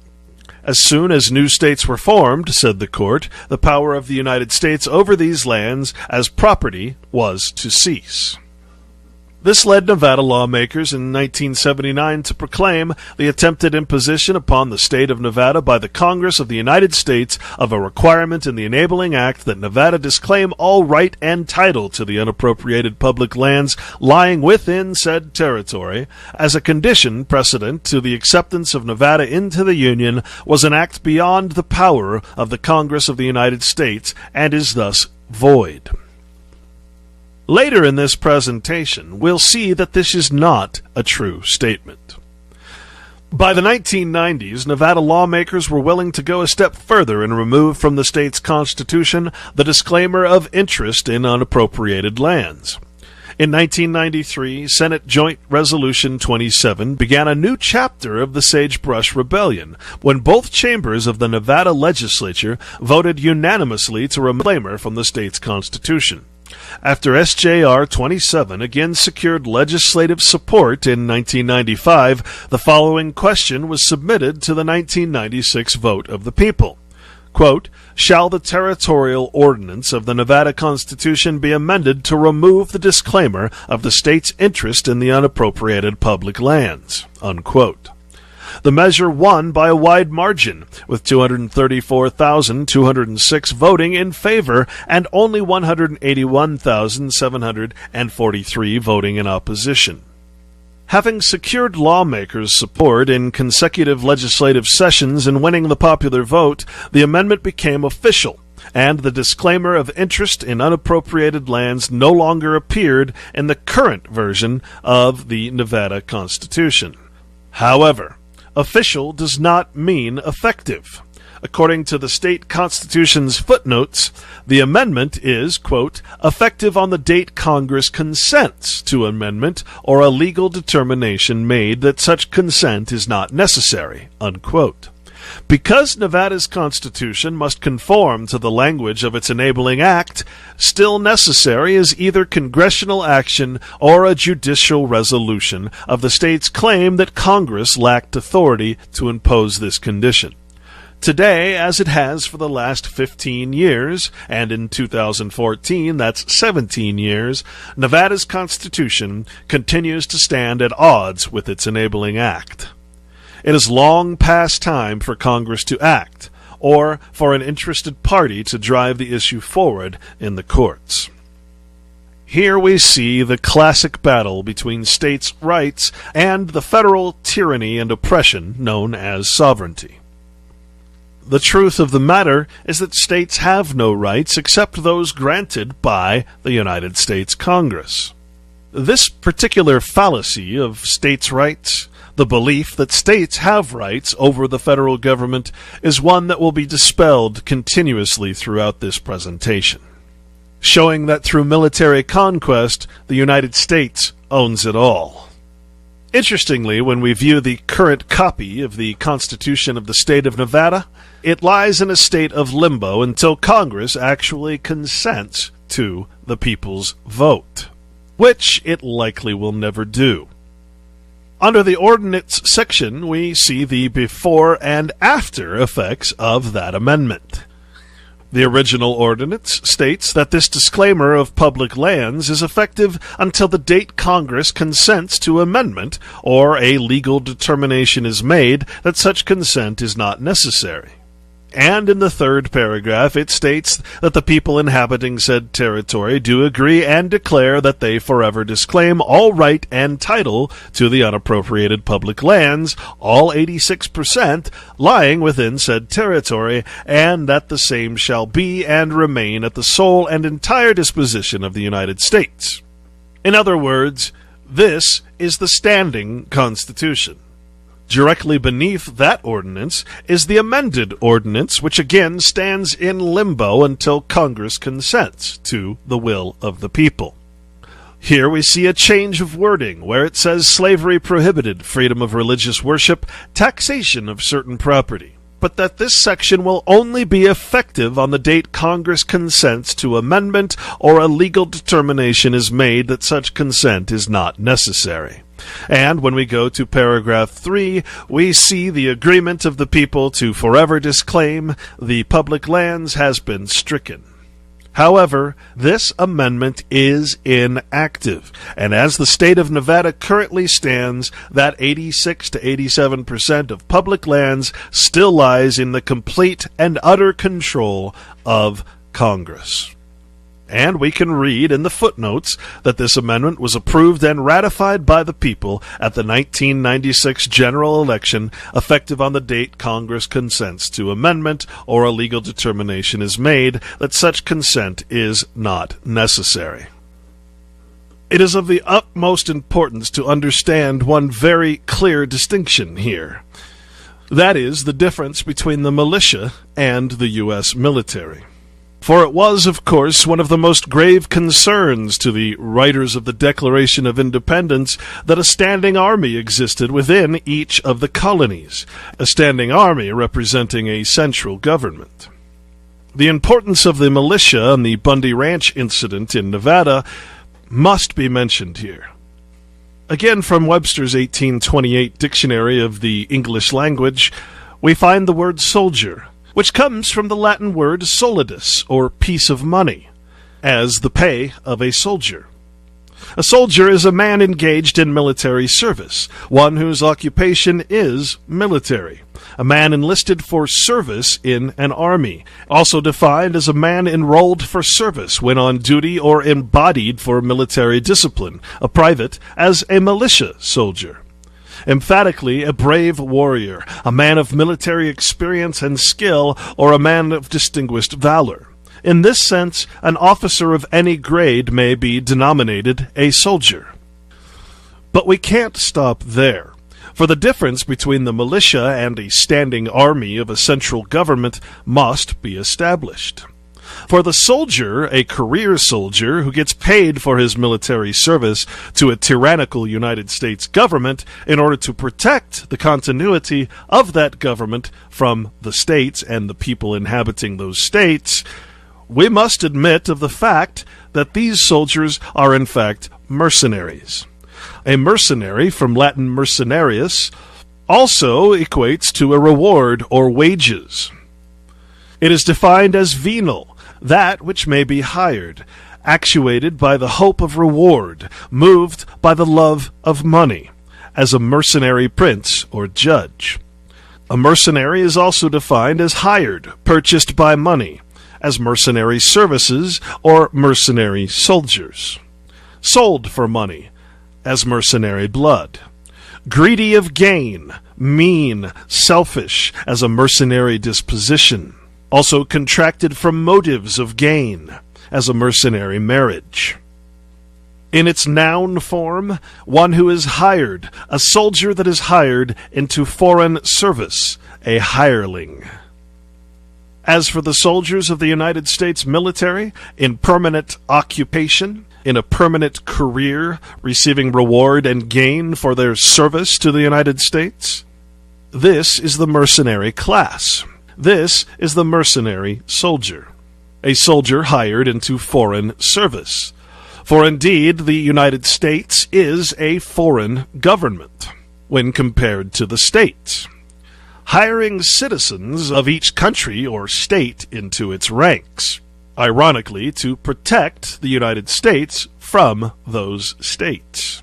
As soon as new states were formed, said the court, the power of the United States over these lands as property was to cease. This led Nevada lawmakers in 1979 to proclaim the attempted imposition upon the state of Nevada by the Congress of the United States of a requirement in the Enabling Act that Nevada disclaim all right and title to the unappropriated public lands lying within said territory as a condition precedent to the acceptance of Nevada into the Union was an act beyond the power of the Congress of the United States and is thus void. Later in this presentation, we'll see that this is not a true statement. By the 1990s, Nevada lawmakers were willing to go a step further and remove from the state's constitution the disclaimer of interest in unappropriated lands. In 1993, Senate Joint Resolution 27 began a new chapter of the Sagebrush Rebellion, when both chambers of the Nevada legislature voted unanimously to remove the disclaimer from the state's constitution. After SJR 27 again secured legislative support in 1995, the following question was submitted to the 1996 vote of the people. Quote, "Shall the territorial ordinance of the Nevada Constitution be amended to remove the disclaimer of the state's interest in the unappropriated public lands?" Unquote. The measure won by a wide margin, with 234,206 voting in favor and only 181,743 voting in opposition. Having secured lawmakers' support in consecutive legislative sessions and winning the popular vote, the amendment became official, and the disclaimer of interest in unappropriated lands no longer appeared in the current version of the Nevada Constitution. However, official does not mean effective. According to the state constitution's footnotes, the amendment is, quote, effective on the date Congress consents to amendment or a legal determination made that such consent is not necessary, unquote. Because Nevada's constitution must conform to the language of its enabling act, still necessary is either congressional action or a judicial resolution of the state's claim that Congress lacked authority to impose this condition. Today, as it has for the last 15 years, and in 2014, that's 17 years, Nevada's Constitution continues to stand at odds with its enabling act. It is long past time for Congress to act, or for an interested party to drive the issue forward in the courts. Here we see the classic battle between states' rights and the federal tyranny and oppression known as sovereignty. The truth of the matter is that states have no rights except those granted by the United States Congress. This particular fallacy of states' rights, the belief that states have rights over the federal government, is one that will be dispelled continuously throughout this presentation, showing that through military conquest, the United States owns it all. Interestingly, when we view the current copy of the Constitution of the state of Nevada, it lies in a state of limbo until Congress actually consents to the people's vote, which it likely will never do. Under the Ordinance section, we see the before and after effects of that amendment. The original ordinance states that this disclaimer of public lands is effective until the date Congress consents to amendment or a legal determination is made that such consent is not necessary. And in the third paragraph it states that the people inhabiting said territory do agree and declare that they forever disclaim all right and title to the unappropriated public lands, all 86% lying within said territory, and that the same shall be and remain at the sole and entire disposition of the United States. In other words, this is the standing Constitution. Directly beneath that ordinance is the amended ordinance, which again stands in limbo until Congress consents to the will of the people. Here we see a change of wording, where it says slavery prohibited, freedom of religious worship, taxation of certain property, but that this section will only be effective on the date Congress consents to amendment or a legal determination is made that such consent is not necessary. And when we go to paragraph 3, we see the agreement of the people to forever disclaim the public lands has been stricken. However, this amendment is inactive, and as the state of Nevada currently stands, that 86 to 87% of public lands still lies in the complete and utter control of Congress. And we can read in the footnotes that this amendment was approved and ratified by the people at the 1996 general election, effective on the date Congress consents to amendment or a legal determination is made that such consent is not necessary. It is of the utmost importance to understand one very clear distinction here. That is the difference between the militia and the U.S. military. For it was, of course, one of the most grave concerns to the writers of the Declaration of Independence that a standing army existed within each of the colonies, a standing army representing a central government. The importance of the militia and the Bundy Ranch incident in Nevada must be mentioned here. Again, from Webster's 1828 Dictionary of the English Language, we find the word soldier, which comes from the Latin word solidus, or piece of money, as the pay of a soldier. A soldier is a man engaged in military service, one whose occupation is military. A man enlisted for service in an army, also defined as a man enrolled for service when on duty or embodied for military discipline. A private as a militia soldier. Emphatically, a brave warrior, a man of military experience and skill, or a man of distinguished valor. In this sense, an officer of any grade may be denominated a soldier. But we can't stop there, for the difference between the militia and a standing army of a central government must be established. For the soldier, a career soldier who gets paid for his military service to a tyrannical United States government in order to protect the continuity of that government from the states and the people inhabiting those states, we must admit of the fact that these soldiers are in fact mercenaries. A mercenary, from Latin mercenarius, also equates to a reward or wages. It is defined as venal, that which may be hired, actuated by the hope of reward, moved by the love of money, as a mercenary prince or judge. A mercenary is also defined as hired, purchased by money, as mercenary services or mercenary soldiers. Sold for money, as mercenary blood. Greedy of gain, mean, selfish, as a mercenary disposition. Also contracted from motives of gain, as a mercenary marriage. In its noun form, one who is hired, a soldier that is hired into foreign service, a hireling. As for the soldiers of the United States military, in permanent occupation, in a permanent career, receiving reward and gain for their service to the United States, this is the mercenary class. This is the mercenary soldier, a soldier hired into foreign service. For indeed, the United States is a foreign government when compared to the states, hiring citizens of each country or state into its ranks, ironically to protect the United States from those states.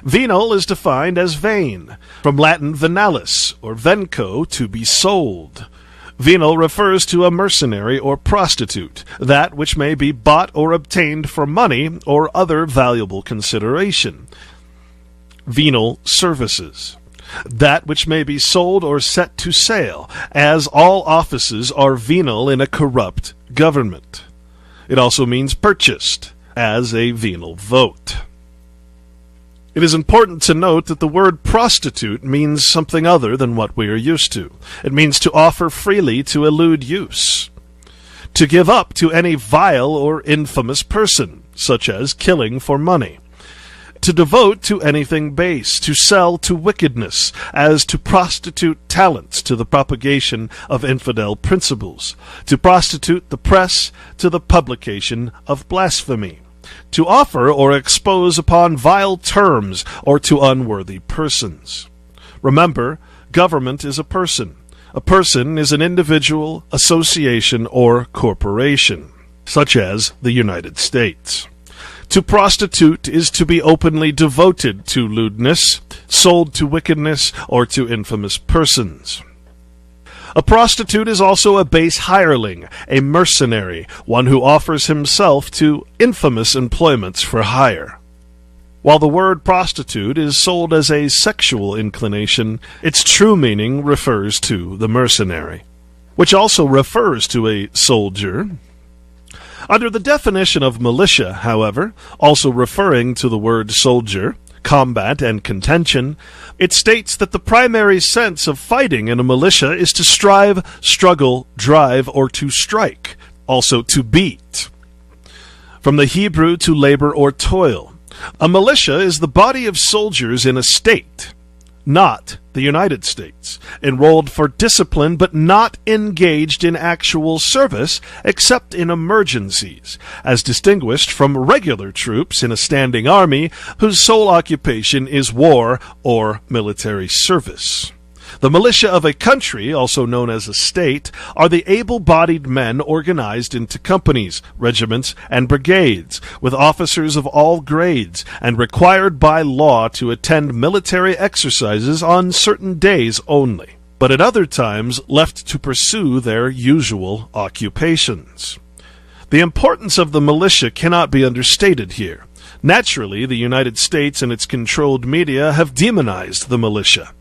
Venal is defined as vain, from Latin venalis, or venco, to be sold. Venal refers to a mercenary or prostitute, that which may be bought or obtained for money or other valuable consideration. Venal services, that which may be sold or set to sale, as all offices are venal in a corrupt government. It also means purchased, as a venal vote. It is important to note that the word prostitute means something other than what we are used to. It means to offer freely to elude use, to give up to any vile or infamous person, such as killing for money, to devote to anything base, to sell to wickedness, as to prostitute talents to the propagation of infidel principles, to prostitute the press to the publication of blasphemy, to offer or expose upon vile terms or to unworthy persons. Remember, government is a person. A person is an individual, association, or corporation, such as the United States. To prostitute is to be openly devoted to lewdness, sold to wickedness, or to infamous persons. A prostitute is also a base hireling, a mercenary, one who offers himself to infamous employments for hire. While the word prostitute is sold as a sexual inclination, its true meaning refers to the mercenary, which also refers to a soldier. Under the definition of militia, however, also referring to the word soldier, combat, and contention, it states that the primary sense of fighting in a militia is to strive, struggle, drive, or to strike, also to beat. From the Hebrew, to labor or toil. A militia is the body of soldiers in a state, not the United States, enrolled for discipline but not engaged in actual service except in emergencies, as distinguished from regular troops in a standing army whose sole occupation is war or military service. The militia of a country, also known as a state, are the able-bodied men organized into companies, regiments, and brigades, with officers of all grades, and required by law to attend military exercises on certain days only, but at other times left to pursue their usual occupations. The importance of the militia cannot be understated here. Naturally, the United States and its controlled media have demonized the militia.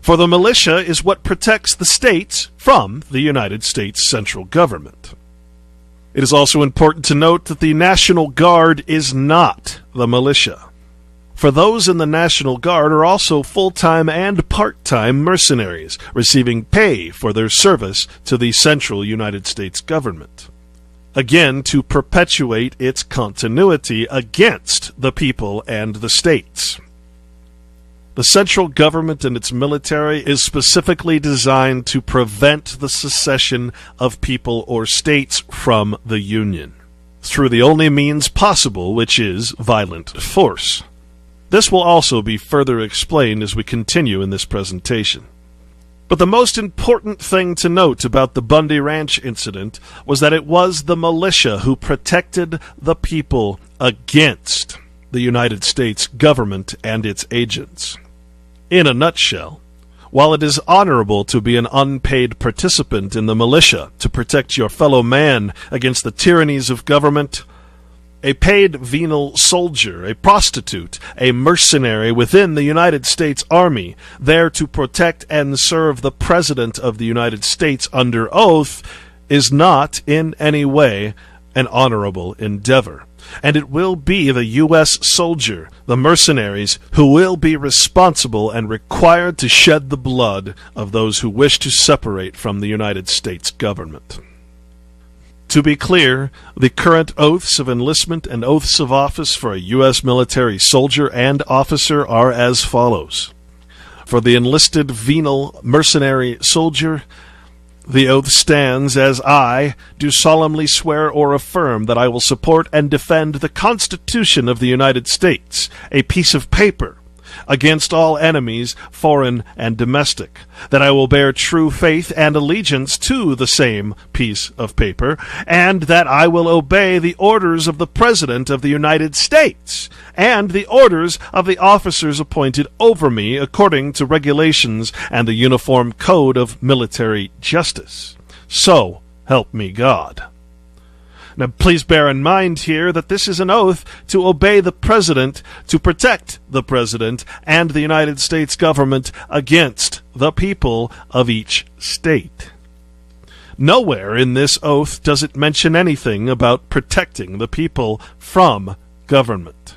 For the militia is what protects the states from the United States central government. It is also important to note that the National Guard is not the militia. For those in the National Guard are also full-time and part-time mercenaries, receiving pay for their service to the central United States government. Again, to perpetuate its continuity against the people and the states. The central government and its military is specifically designed to prevent the secession of people or states from the Union, through the only means possible, which is violent force. This will also be further explained as we continue in this presentation. But the most important thing to note about the Bundy Ranch incident was that it was the militia who protected the people against the United States government and its agents. In a nutshell, while it is honorable to be an unpaid participant in the militia to protect your fellow man against the tyrannies of government, a paid venal soldier, a prostitute, a mercenary within the United States Army, there to protect and serve the President of the United States under oath, is not in any way an honorable endeavor. And it will be the U.S. soldier, the mercenaries, who will be responsible and required to shed the blood of those who wish to separate from the United States government. To be clear, the current oaths of enlistment and oaths of office for a U.S. military soldier and officer are as follows. For the enlisted venal mercenary soldier, the oath stands as I do solemnly swear or affirm that I will support and defend the Constitution of the United States, a piece of paper, against all enemies, foreign and domestic, that I will bear true faith and allegiance to the same piece of paper, and that I will obey the orders of the President of the United States, and the orders of the officers appointed over me according to regulations and the Uniform Code of Military Justice. So help me God. Now, please bear in mind here that this is an oath to obey the President, to protect the President and the United States government against the people of each state. Nowhere in this oath does it mention anything about protecting the people from government.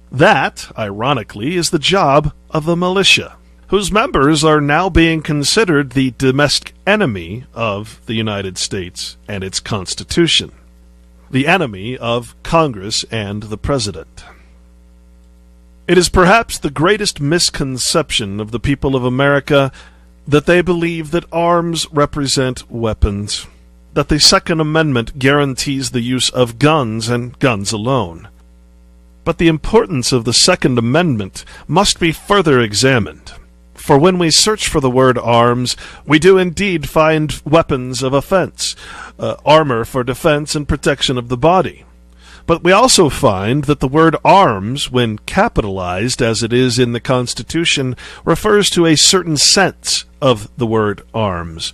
That, ironically, is the job of the militia, whose members are now being considered the domestic enemy of the United States and its Constitution. The enemy of Congress and the President. It is perhaps the greatest misconception of the people of America that they believe that arms represent weapons, that the Second Amendment guarantees the use of guns and guns alone. But the importance of the Second Amendment must be further examined. For when we search for the word arms, we do indeed find weapons of offense, armor for defense and protection of the body. But we also find that the word arms, when capitalized as it is in the Constitution, refers to a certain sense of the word arms.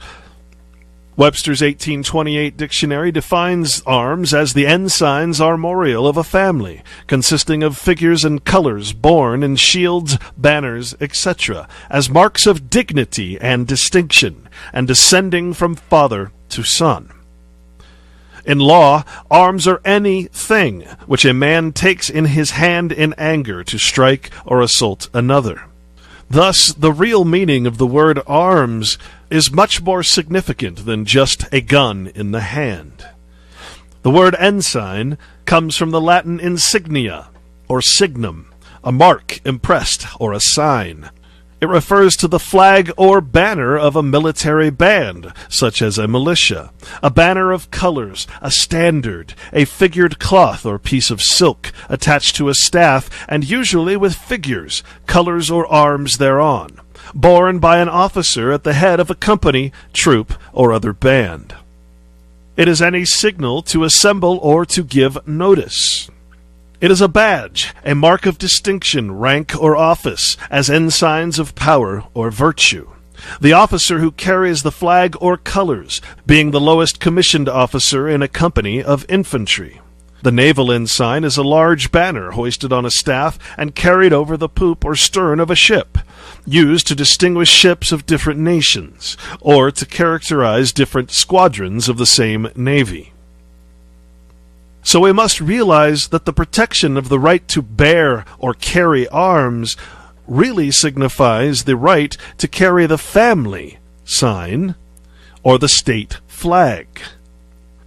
Webster's 1828 dictionary defines arms as the ensign's armorial of a family, consisting of figures and colors borne in shields, banners, etc., as marks of dignity and distinction, and descending from father to son. In law, arms are anything which a man takes in his hand in anger to strike or assault another. Thus, the real meaning of the word arms is much more significant than just a gun in the hand. The word ensign comes from the Latin insignia, or signum, a mark impressed or a sign. It refers to the flag or banner of a military band, such as a militia, a banner of colors, a standard, a figured cloth or piece of silk attached to a staff, and usually with figures, colors, or arms thereon. borne by an officer at the head of a company, troop, or other band. It is any signal to assemble or to give notice. It is a badge, a mark of distinction, rank, or office, as ensigns of power or virtue. The officer who carries the flag or colors, being the lowest commissioned officer in a company of infantry. The naval ensign is a large banner hoisted on a staff and carried over the poop or stern of a ship, used to distinguish ships of different nations, or to characterize different squadrons of the same navy. So we must realize that the protection of the right to bear or carry arms really signifies the right to carry the family sign or the state flag.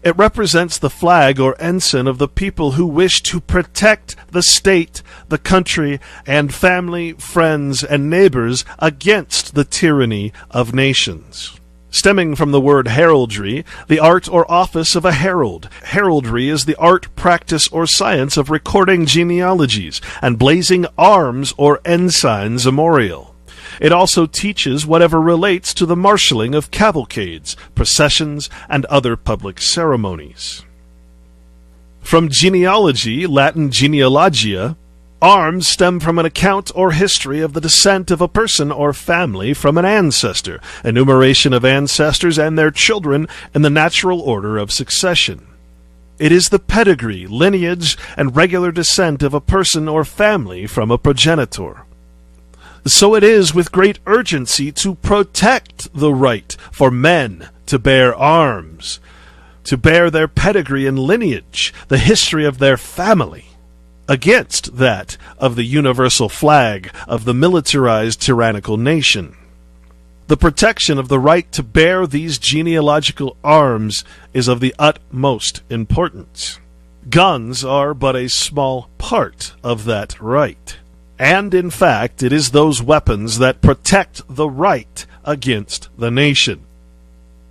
It represents the flag or ensign of the people who wish to protect the state, the country, and family, friends, and neighbors against the tyranny of nations. Stemming from the word heraldry, the art or office of a herald. Heraldry is the art, practice, or science of recording genealogies and blazing arms or ensigns armorial. It also teaches whatever relates to the marshalling of cavalcades, processions, and other public ceremonies. From genealogy, Latin genealogia, arms stem from an account or history of the descent of a person or family from an ancestor, enumeration of ancestors and their children in the natural order of succession. It is the pedigree, lineage, and regular descent of a person or family from a progenitor. So it is with great urgency to protect the right for men to bear arms, to bear their pedigree and lineage, the history of their family, against that of the universal flag of the militarized tyrannical nation. The protection of the right to bear these genealogical arms is of the utmost importance. Guns are but a small part of that right. And, in fact, it is those weapons that protect the right against the nation.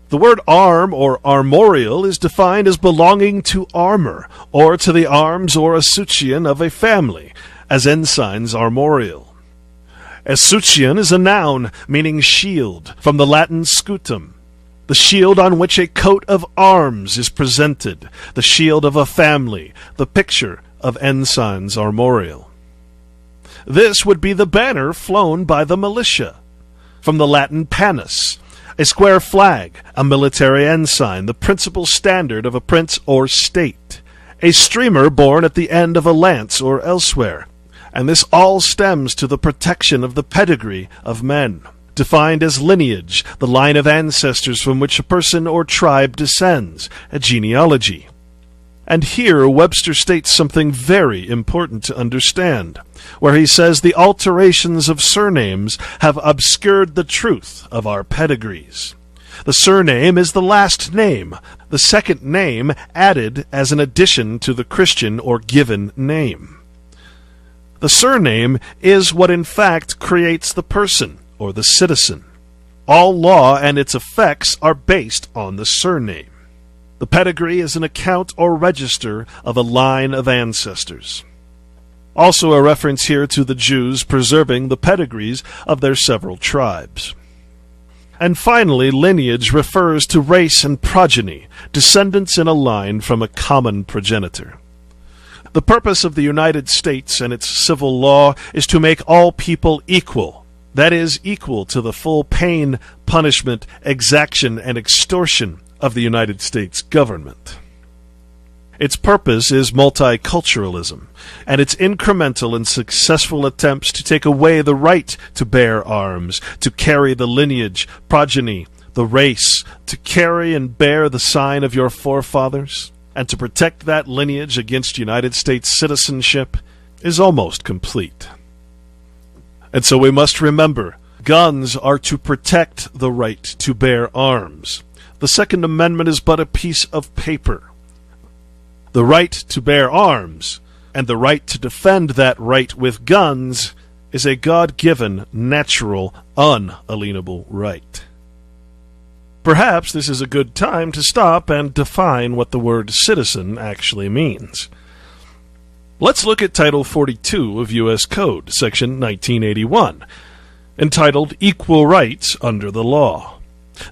The word arm or armorial is defined as belonging to armor, or to the arms or escutcheon of a family, as ensigns armorial. Escutcheon is a noun meaning shield, from the Latin scutum, the shield on which a coat of arms is presented, the shield of a family, the picture of ensigns armorial. This would be the banner flown by the militia, from the Latin pannus, a square flag, a military ensign, the principal standard of a prince or state, a streamer borne at the end of a lance or elsewhere, and this all stems to the protection of the pedigree of men, defined as lineage, the line of ancestors from which a person or tribe descends, a genealogy. And here Webster states something very important to understand, where he says the alterations of surnames have obscured the truth of our pedigrees. The surname is the last name, the second name added as an addition to the Christian or given name. The surname is what in fact creates the person or the citizen. All law and its effects are based on the surname. The pedigree is an account or register of a line of ancestors. Also a reference here to the Jews preserving the pedigrees of their several tribes. And finally, lineage refers to race and progeny, descendants in a line from a common progenitor. The purpose of the United States and its civil law is to make all people equal, that is, equal to the full pain, punishment, exaction, and extortion of the United States government. Its purpose is multiculturalism, and its incremental and successful attempts to take away the right to bear arms, to carry the lineage, progeny, the race, to carry and bear the sign of your forefathers, and to protect that lineage against United States citizenship is almost complete. And so we must remember, guns are to protect the right to bear arms. The Second Amendment is but a piece of paper. The right to bear arms and the right to defend that right with guns is a God-given, natural, unalienable right. Perhaps this is a good time to stop and define what the word citizen actually means. Let's look at Title 42 of U.S. Code, Section 1981. entitled Equal Rights Under the Law.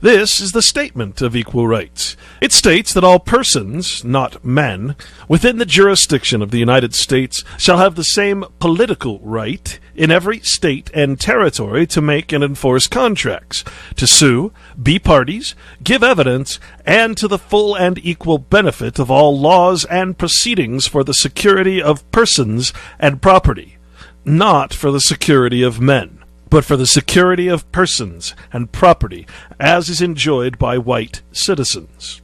This is the statement of equal rights. It states that all persons, not men, within the jurisdiction of the United States shall have the same political right in every state and territory to make and enforce contracts, to sue, be parties, give evidence, and to the full and equal benefit of all laws and proceedings for the security of persons and property, not for the security of men, but for the security of persons and property, as is enjoyed by white citizens.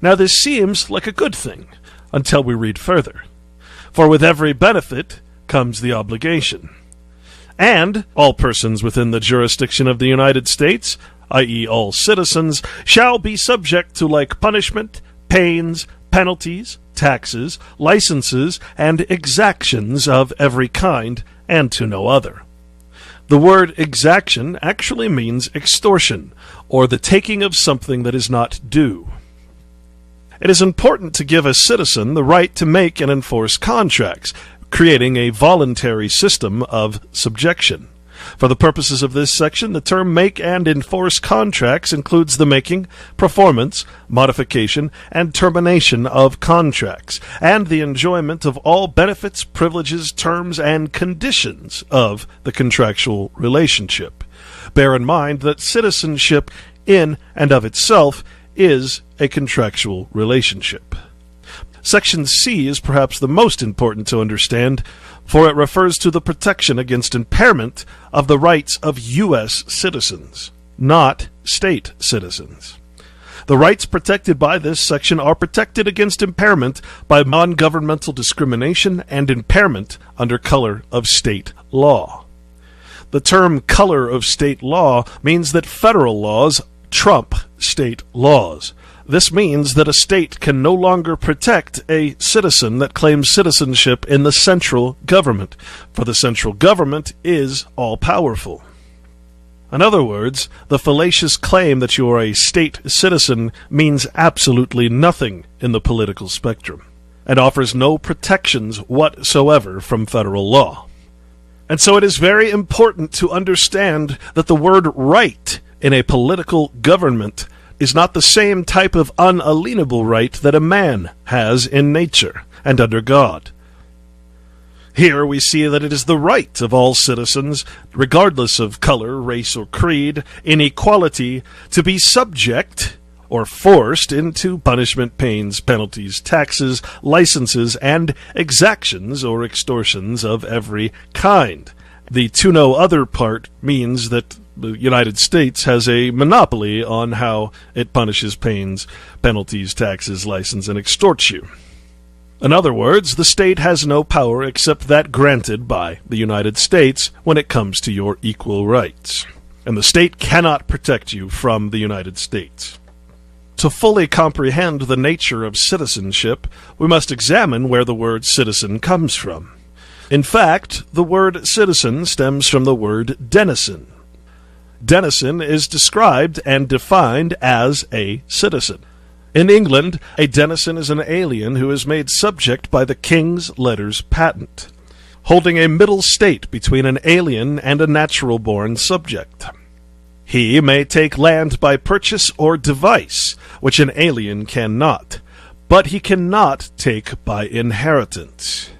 Now this seems like a good thing, until we read further. For with every benefit comes the obligation. And all persons within the jurisdiction of the United States, i.e. all citizens, shall be subject to like punishment, pains, penalties, taxes, licenses, and exactions of every kind, and to no other. The word exaction actually means extortion, or the taking of something that is not due. It is important to give a citizen the right to make and enforce contracts, creating a voluntary system of subjection. For the purposes of this section, the term make and enforce contracts includes the making, performance, modification, and termination of contracts, and the enjoyment of all benefits, privileges, terms, and conditions of the contractual relationship. Bear in mind that citizenship in and of itself is a contractual relationship. Section C is perhaps the most important to understand, for it refers to the protection against impairment of the rights of U.S. citizens, not state citizens. The rights protected by this section are protected against impairment by non-governmental discrimination and impairment under color of state law. The term color of state law means that federal laws trump state laws. This means that a state can no longer protect a citizen that claims citizenship in the central government, for the central government is all-powerful. In other words, the fallacious claim that you are a state citizen means absolutely nothing in the political spectrum, and offers no protections whatsoever from federal law. And so it is very important to understand that the word right in a political government is not the same type of unalienable right that a man has in nature and under God. Here we see that it is the right of all citizens, regardless of color, race, or creed, in equality, to be subject or forced into punishment, pains, penalties, taxes, licenses, and exactions or extortions of every kind. The to no other part means that the United States has a monopoly on how it punishes pains, penalties, taxes, license, and extorts you. In other words, the state has no power except that granted by the United States when it comes to your equal rights. And the state cannot protect you from the United States. To fully comprehend the nature of citizenship, we must examine where the word citizen comes from. In fact, the word citizen stems from the word denizen. Denizen is described and defined as a citizen. In England, a denizen is an alien who is made subject by the king's letters patent, holding a middle state between an alien and a natural-born subject. He may take land by purchase or device, which an alien cannot, but he cannot take by inheritance.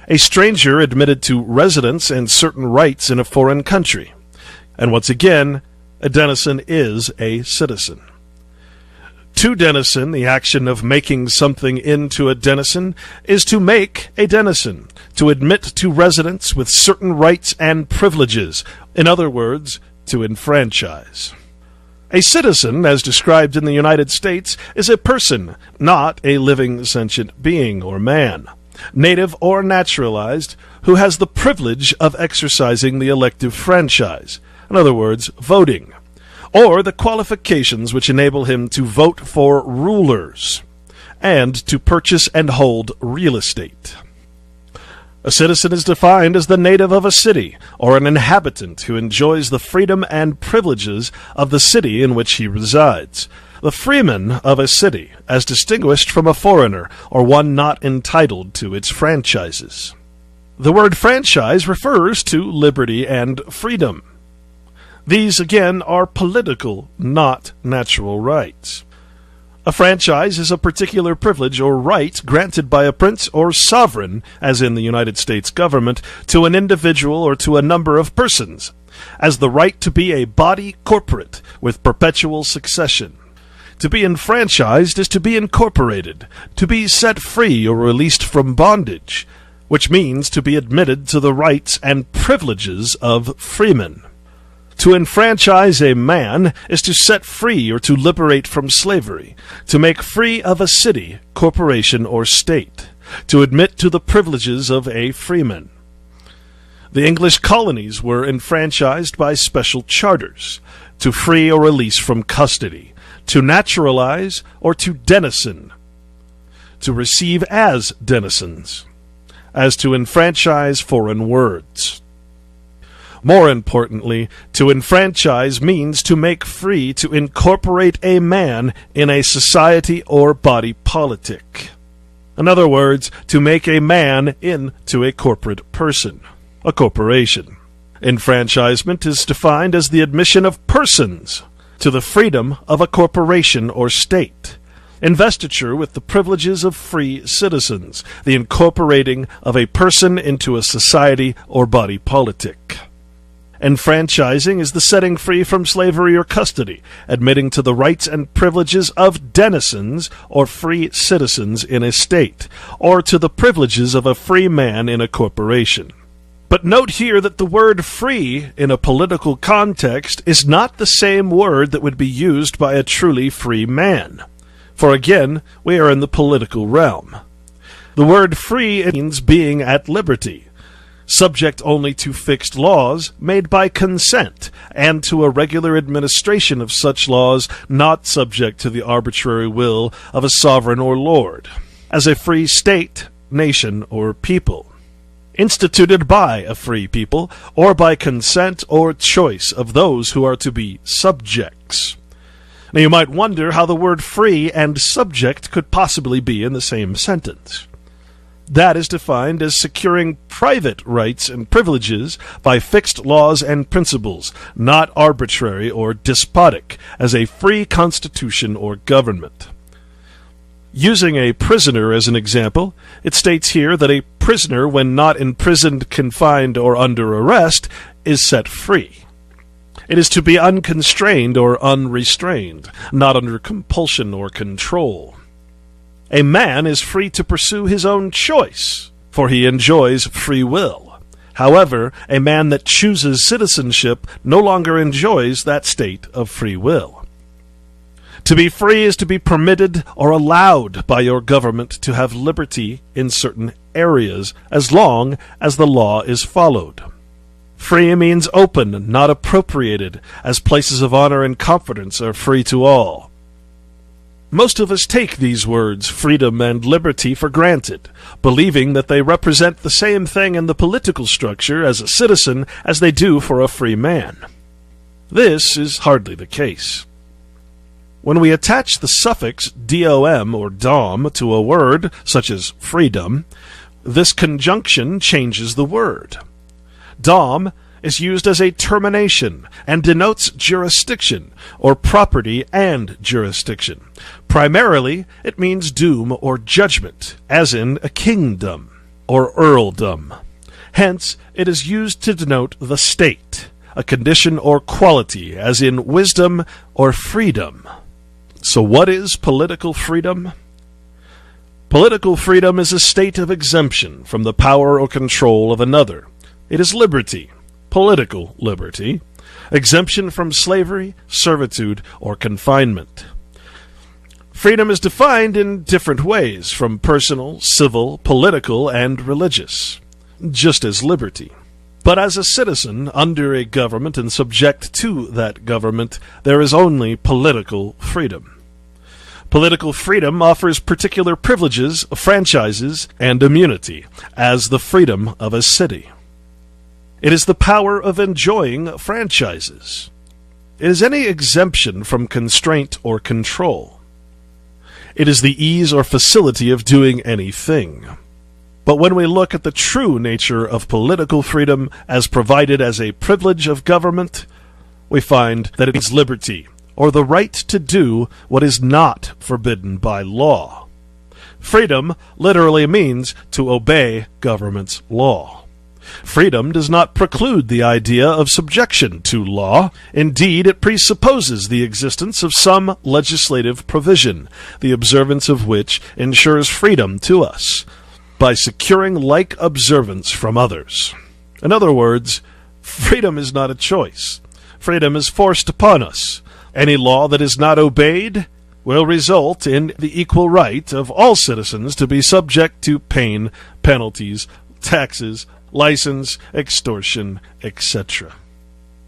A stranger admitted to residence and certain rights in a foreign country. And once again, a denizen is a citizen. To denizen, the action of making something into a denizen, is to make a denizen, to admit to residence with certain rights and privileges, in other words, to enfranchise. A citizen, as described in the United States, is a person, not a living sentient being or man, native or naturalized, who has the privilege of exercising the elective franchise, in other words, voting, or the qualifications which enable him to vote for rulers, and to purchase and hold real estate. A citizen is defined as the native of a city, or an inhabitant who enjoys the freedom and privileges of the city in which he resides. The freeman of a city, as distinguished from a foreigner, or one not entitled to its franchises. The word franchise refers to liberty and freedom. These, again, are political, not natural rights. A franchise is a particular privilege or right granted by a prince or sovereign, as in the United States government, to an individual or to a number of persons, as the right to be a body corporate with perpetual succession. To be enfranchised is to be incorporated, to be set free or released from bondage, which means to be admitted to the rights and privileges of freemen. To enfranchise a man is to set free or to liberate from slavery, to make free of a city, corporation, or state, to admit to the privileges of a freeman. The English colonies were enfranchised by special charters, to free or release from custody, to naturalize or to denizen, to receive as denizens, as to enfranchise foreign words. More importantly, to enfranchise means to make free, to incorporate a man in a society or body politic. In other words, to make a man into a corporate person, a corporation. Enfranchisement is defined as the admission of persons to the freedom of a corporation or state. Investiture with the privileges of free citizens, the incorporating of a person into a society or body politic. Enfranchising is the setting free from slavery or custody, admitting to the rights and privileges of denizens or free citizens in a state, or to the privileges of a free man in a corporation. But note here that the word free in a political context is not the same word that would be used by a truly free man. For again, we are in the political realm. The word free means being at liberty, subject only to fixed laws made by consent, and to a regular administration of such laws not subject to the arbitrary will of a sovereign or lord, as a free state, nation, or people, instituted by a free people, or by consent or choice of those who are to be subjects. Now you might wonder how the word free and subject could possibly be in the same sentence. That is defined as securing private rights and privileges by fixed laws and principles, not arbitrary or despotic, as a free constitution or government. Using a prisoner as an example, it states here that a prisoner, when not imprisoned, confined, or under arrest, is set free. It is to be unconstrained or unrestrained, not under compulsion or control. A man is free to pursue his own choice, for he enjoys free will. However, a man that chooses citizenship no longer enjoys that state of free will. To be free is to be permitted or allowed by your government to have liberty in certain areas, as long as the law is followed. Free means open, not appropriated, as places of honor and confidence are free to all. Most of us take these words, freedom and liberty, for granted, believing that they represent the same thing in the political structure as a citizen as they do for a free man. This is hardly the case. When we attach the suffix dom or dom to a word, such as freedom, this conjunction changes the word. Dom is used as a termination and denotes jurisdiction, or property and jurisdiction. Primarily, it means doom or judgment, as in a kingdom or earldom. Hence, it is used to denote the state, a condition or quality, as in wisdom or freedom. So what is political freedom? Political freedom is a state of exemption from the power or control of another. It is liberty, political liberty, exemption from slavery, servitude, or confinement. Freedom is defined in different ways, from personal, civil, political, and religious, just as liberty. But as a citizen under a government and subject to that government, there is only political freedom. Political freedom offers particular privileges, franchises, and immunity, as the freedom of a city. It is the power of enjoying franchises. It is any exemption from constraint or control. It is the ease or facility of doing anything. But when we look at the true nature of political freedom as provided as a privilege of government, we find that it means liberty, or the right to do what is not forbidden by law. Freedom literally means to obey government's law. Freedom does not preclude the idea of subjection to law. Indeed, it presupposes the existence of some legislative provision, the observance of which ensures freedom to us, by securing like observance from others. In other words, freedom is not a choice. Freedom is forced upon us. Any law that is not obeyed will result in the equal right of all citizens to be subject to pain, penalties, taxes, license, extortion, etc.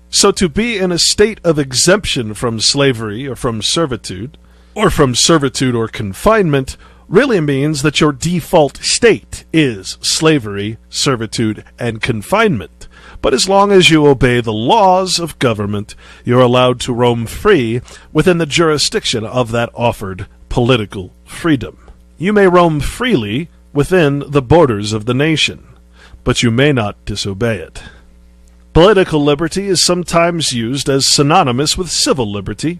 So to be in a state of exemption from slavery or from servitude or confinement, really means that your default state is slavery, servitude, and confinement. But as long as you obey the laws of government, you're allowed to roam free within the jurisdiction of that offered political freedom. You may roam freely within the borders of the nation, but you may not disobey it. Political liberty is sometimes used as synonymous with civil liberty.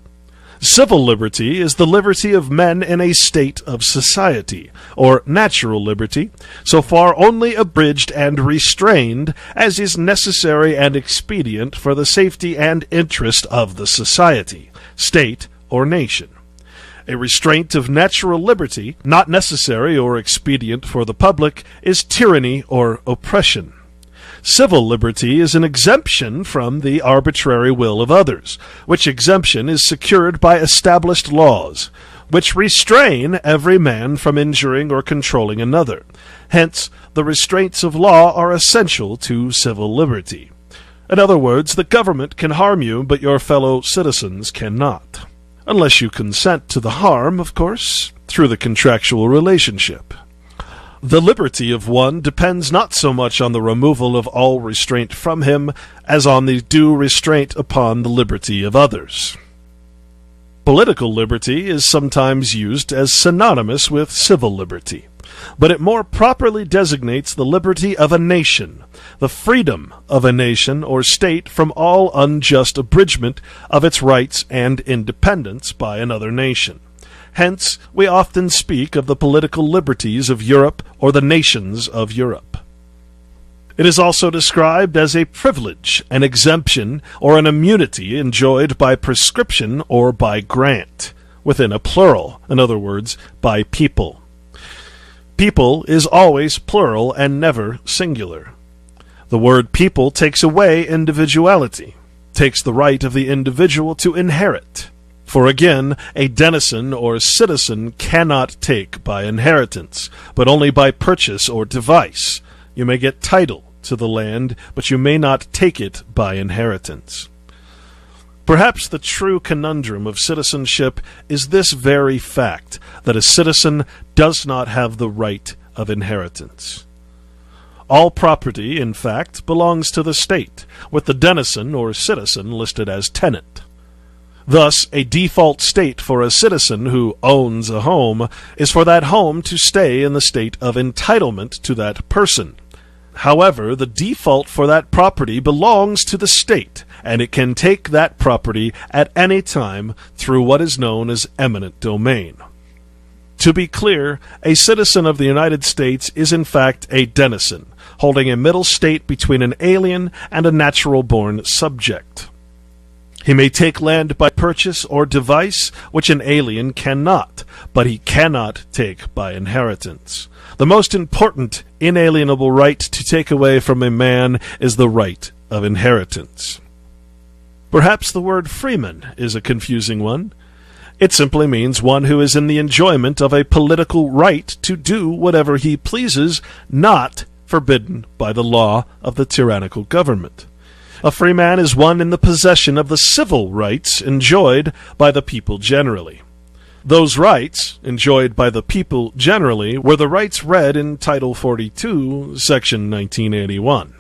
Civil liberty is the liberty of men in a state of society, or natural liberty, so far only abridged and restrained as is necessary and expedient for the safety and interest of the society, state, or nation. A restraint of natural liberty, not necessary or expedient for the public, is tyranny or oppression. Civil liberty is an exemption from the arbitrary will of others, which exemption is secured by established laws, which restrain every man from injuring or controlling another. Hence, the restraints of law are essential to civil liberty. In other words, the government can harm you, but your fellow citizens cannot. Unless you consent to the harm, of course, through the contractual relationship. The liberty of one depends not so much on the removal of all restraint from him as on the due restraint upon the liberty of others. Political liberty is sometimes used as synonymous with civil liberty, but it more properly designates the liberty of a nation, the freedom of a nation or state from all unjust abridgment of its rights and independence by another nation. Hence, we often speak of the political liberties of Europe or the nations of Europe. It is also described as a privilege, an exemption, or an immunity enjoyed by prescription or by grant, within a plural, in other words, by people. People is always plural and never singular. The word people takes away individuality, takes the right of the individual to inherit. For again, a denizen or citizen cannot take by inheritance, but only by purchase or device. You may get title to the land, but you may not take it by inheritance. Perhaps the true conundrum of citizenship is this very fact, that a citizen does not have the right of inheritance. All property, in fact, belongs to the state, with the denizen or citizen listed as tenant. Thus, a default state for a citizen who owns a home is for that home to stay in the state of entitlement to that person. However, the default for that property belongs to the state, and it can take that property at any time through what is known as eminent domain. To be clear, a citizen of the United States is in fact a denizen, holding a middle state between an alien and a natural-born subject. He may take land by purchase or device, which an alien cannot, but he cannot take by inheritance. The most important inalienable right to take away from a man is the right of inheritance. Perhaps the word freeman is a confusing one. It simply means one who is in the enjoyment of a political right to do whatever he pleases, not forbidden by the law of the tyrannical government. A free man is one in the possession of the civil rights enjoyed by the people generally. Those rights, enjoyed by the people generally, were the rights read in Title 42, Section 1981.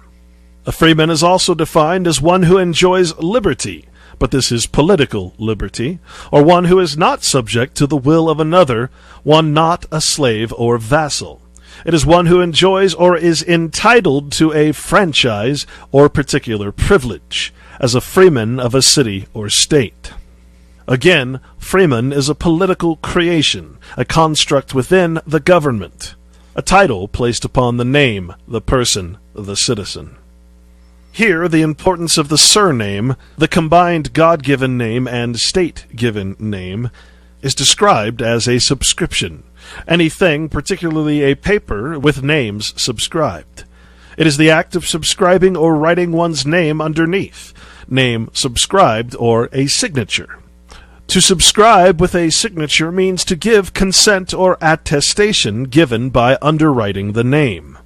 A freeman is also defined as one who enjoys liberty, but this is political liberty, or one who is not subject to the will of another, one not a slave or vassal. It is one who enjoys or is entitled to a franchise or particular privilege, as a freeman of a city or state. Again, freeman is a political creation, a construct within the government, a title placed upon the name, the person, the citizen. Here, the importance of the surname, the combined God-given name and state-given name, is described as a subscription, anything, particularly a paper, with names subscribed. It is the act of subscribing or writing one's name underneath, name subscribed, or a signature. To subscribe with a signature means to give consent or attestation given by underwriting the name.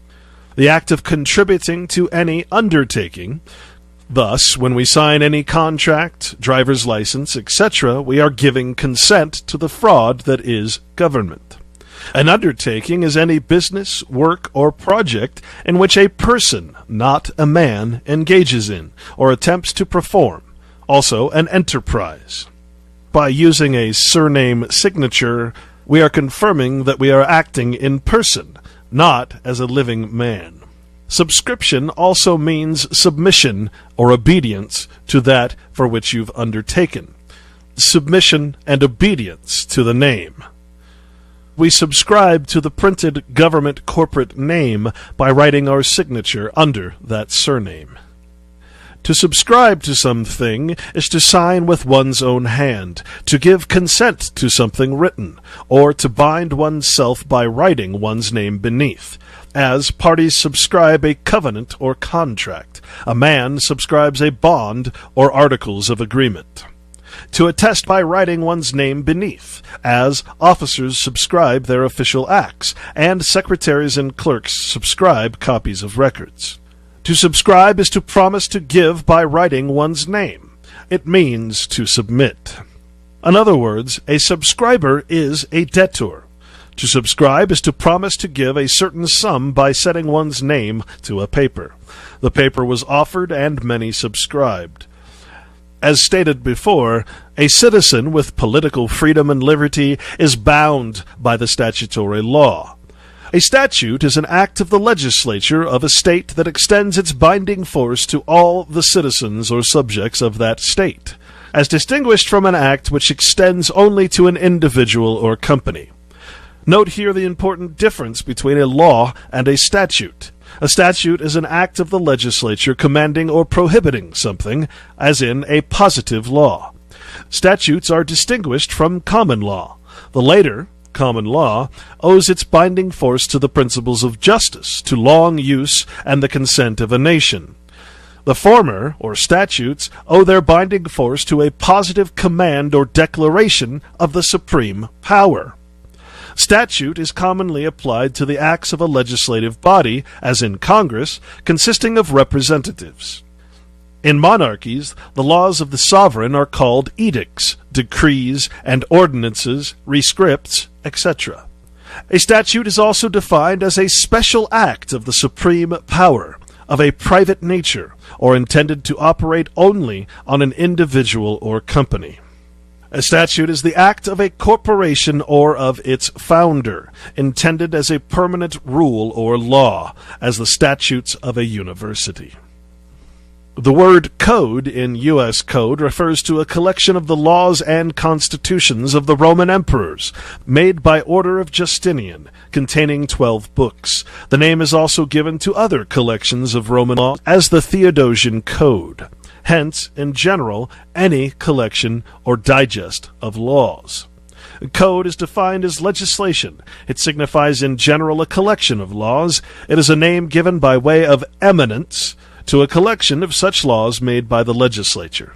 The act of contributing to any undertaking. Thus, when we sign any contract, driver's license, etc., we are giving consent to the fraud that is government. An undertaking is any business, work, or project in which a person, not a man, engages in or attempts to perform, also an enterprise. By using a surname signature, we are confirming that we are acting in person, not as a living man. Subscription also means submission or obedience to that for which you've undertaken. Submission and obedience to the name. We subscribe to the printed government corporate name by writing our signature under that surname. To subscribe to something is to sign with one's own hand, to give consent to something written, or to bind oneself by writing one's name beneath. As parties subscribe a covenant or contract, a man subscribes a bond or articles of agreement. To attest by writing one's name beneath, as officers subscribe their official acts, and secretaries and clerks subscribe copies of records. To subscribe is to promise to give by writing one's name. It means to submit. In other words, a subscriber is a debtor. To subscribe is to promise to give a certain sum by setting one's name to a paper. The paper was offered and many subscribed. As stated before, a citizen with political freedom and liberty is bound by the statutory law. A statute is an act of the legislature of a state that extends its binding force to all the citizens or subjects of that state, as distinguished from an act which extends only to an individual or company. Note here the important difference between a law and a statute. A statute is an act of the legislature commanding or prohibiting something, as in a positive law. Statutes are distinguished from common law. The later, common law, owes its binding force to the principles of justice, to long use, and the consent of a nation. The former, or statutes, owe their binding force to a positive command or declaration of the supreme power. Statute is commonly applied to the acts of a legislative body, as in Congress, consisting of representatives. In monarchies, the laws of the sovereign are called edicts, decrees, and ordinances, rescripts, etc. A statute is also defined as a special act of the supreme power, of a private nature, or intended to operate only on an individual or company. A statute is the act of a corporation or of its founder, intended as a permanent rule or law, as the statutes of a university. The word code in U.S. Code refers to a collection of the laws and constitutions of the Roman emperors, made by order of Justinian, containing 12 books. The name is also given to other collections of Roman law as the Theodosian Code. Hence, in general, any collection or digest of laws. Code is defined as legislation. It signifies in general a collection of laws. It is a name given by way of eminence to a collection of such laws made by the legislature.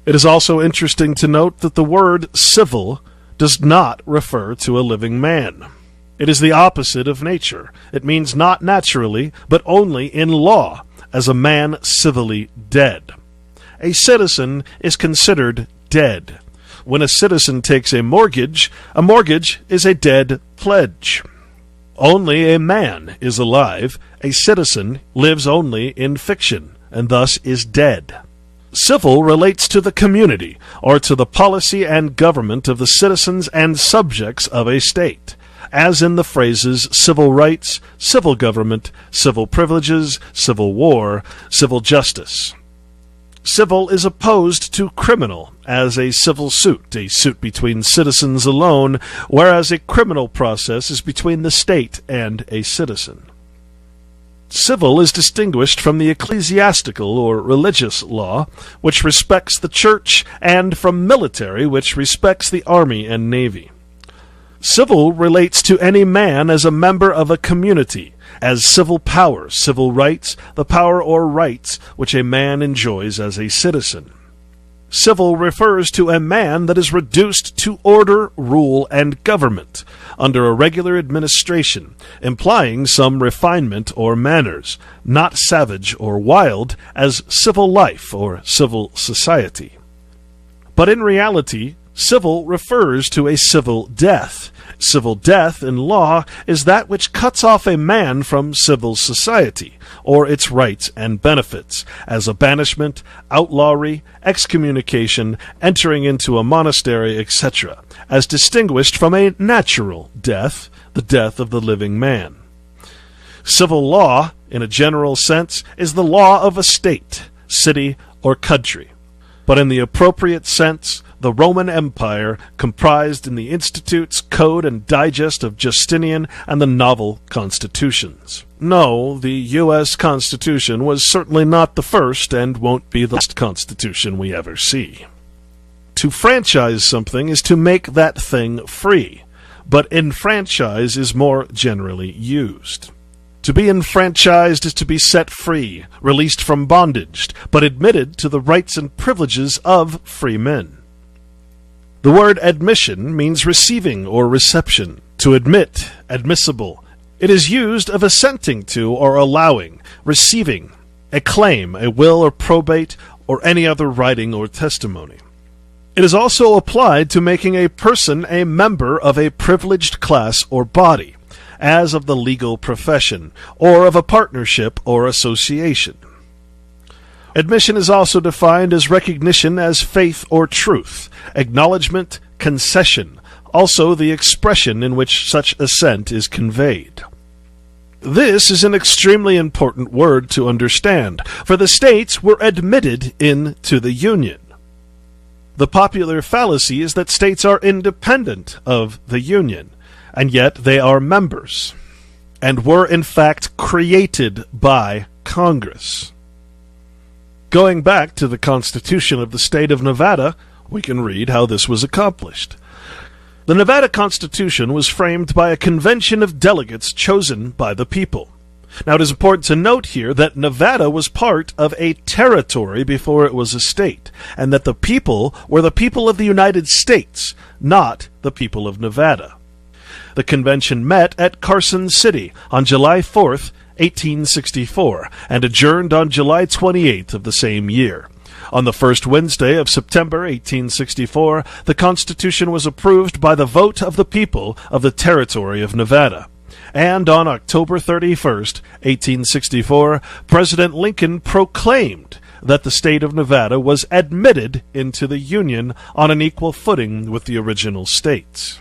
It is also interesting to note that the word civil does not refer to a living man. It is the opposite of nature. It means not naturally, but only in law, as a man civilly dead. A citizen is considered dead. When a citizen takes a mortgage is a dead pledge. Only a man is alive. A citizen lives only in fiction, and thus is dead. Civil relates to the community, or to the policy and government of the citizens and subjects of a state, as in the phrases civil rights, civil government, civil privileges, civil war, civil justice. Civil is opposed to criminal, as a civil suit, a suit between citizens alone, whereas a criminal process is between the state and a citizen. Civil is distinguished from the ecclesiastical or religious law, which respects the church, and from military, which respects the army and navy. Civil relates to any man as a member of a community, as civil power, civil rights, the power or rights which a man enjoys as a citizen. Civil refers to a man that is reduced to order, rule, and government, under a regular administration, implying some refinement or manners, not savage or wild, as civil life or civil society. But in reality, civil refers to a civil death. Civil death in law is that which cuts off a man from civil society, or its rights and benefits, as a banishment, outlawry, excommunication, entering into a monastery, etc., as distinguished from a natural death, the death of the living man. Civil law, in a general sense, is the law of a state, city, or country. But in the appropriate sense, the Roman Empire comprised in the Institutes, Code, and Digest of Justinian and the novel constitutions. No, the U.S. Constitution was certainly not the first and won't be the last Constitution we ever see. To franchise something is to make that thing free, but enfranchise is more generally used. To be enfranchised is to be set free, released from bondage, but admitted to the rights and privileges of free men. The word admission means receiving or reception. To admit, admissible. It is used of assenting to or allowing, receiving, a claim, a will or probate, or any other writing or testimony. It is also applied to making a person a member of a privileged class or body, as of the legal profession, or of a partnership or association. Admission is also defined as recognition as faith or truth, acknowledgement, concession, also the expression in which such assent is conveyed. This is an extremely important word to understand, for the states were admitted into the Union. The popular fallacy is that states are independent of the Union, and yet they are members, and were in fact created by Congress. Going back to the Constitution of the state of Nevada, we can read how this was accomplished. The Nevada Constitution was framed by a convention of delegates chosen by the people. Now it is important to note here that Nevada was part of a territory before it was a state, and that the people were the people of the United States, not the people of Nevada. The convention met at Carson City on July 4th, 1864, and adjourned on July 28th of the same year. On the first Wednesday of September 1864, the Constitution was approved by the vote of the people of the territory of Nevada. And on October 31st, 1864, President Lincoln proclaimed that the state of Nevada was admitted into the Union on an equal footing with the original states.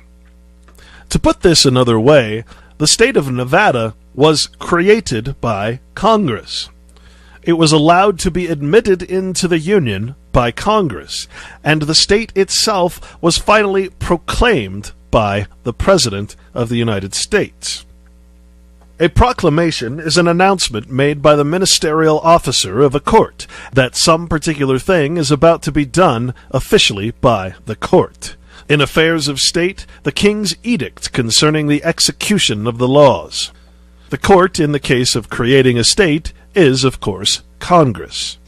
To put this another way, the state of Nevada was created by Congress. It was allowed to be admitted into the Union by Congress, and the state itself was finally proclaimed by the President of the United States. A proclamation is an announcement made by the ministerial officer of a court that some particular thing is about to be done officially by the court. In affairs of state, the king's edict concerning the execution of the laws. The court, in the case of creating a state, is, of course, Congress.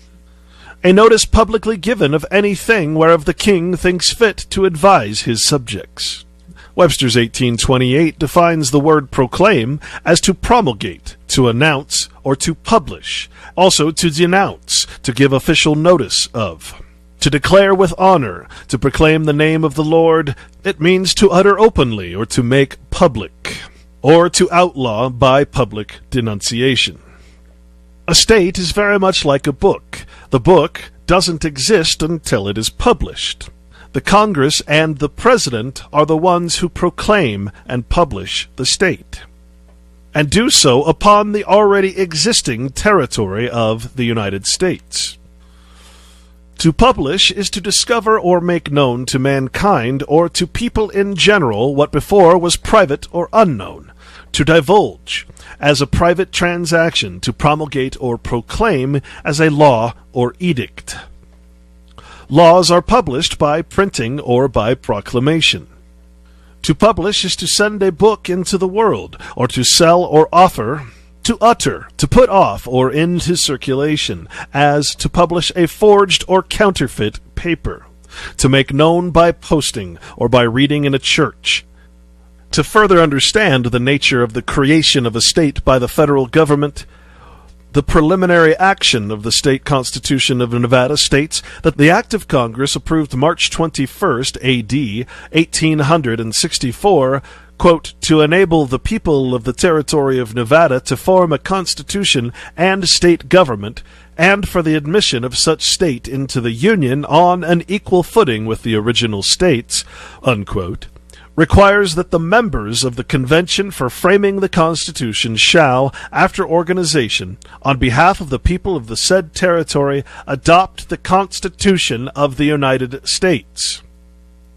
A notice publicly given of anything whereof the king thinks fit to advise his subjects. Webster's 1828 defines the word proclaim as to promulgate, to announce, or to publish, also to denounce, to give official notice of. To declare with honor, to proclaim the name of the Lord, it means to utter openly or to make public, or to outlaw by public denunciation. A state is very much like a book. The book doesn't exist until it is published. The Congress and the President are the ones who proclaim and publish the state, and do so upon the already existing territory of the United States. To publish is to discover or make known to mankind or to people in general what before was private or unknown. To divulge, as a private transaction, to promulgate or proclaim as a law or edict. Laws are published by printing or by proclamation. To publish is to send a book into the world, or to sell or offer, to utter, to put off or into circulation, as to publish a forged or counterfeit paper, to make known by posting or by reading in a church. To further understand the nature of the creation of a state by the federal government, the preliminary action of the state constitution of Nevada states that the act of Congress approved March 21st, A.D., 1864, quote, to enable the people of the territory of Nevada to form a constitution and state government, and for the admission of such state into the Union on an equal footing with the original states, unquote, requires that the members of the convention for framing the Constitution shall, after organization, on behalf of the people of the said territory, adopt the Constitution of the United States.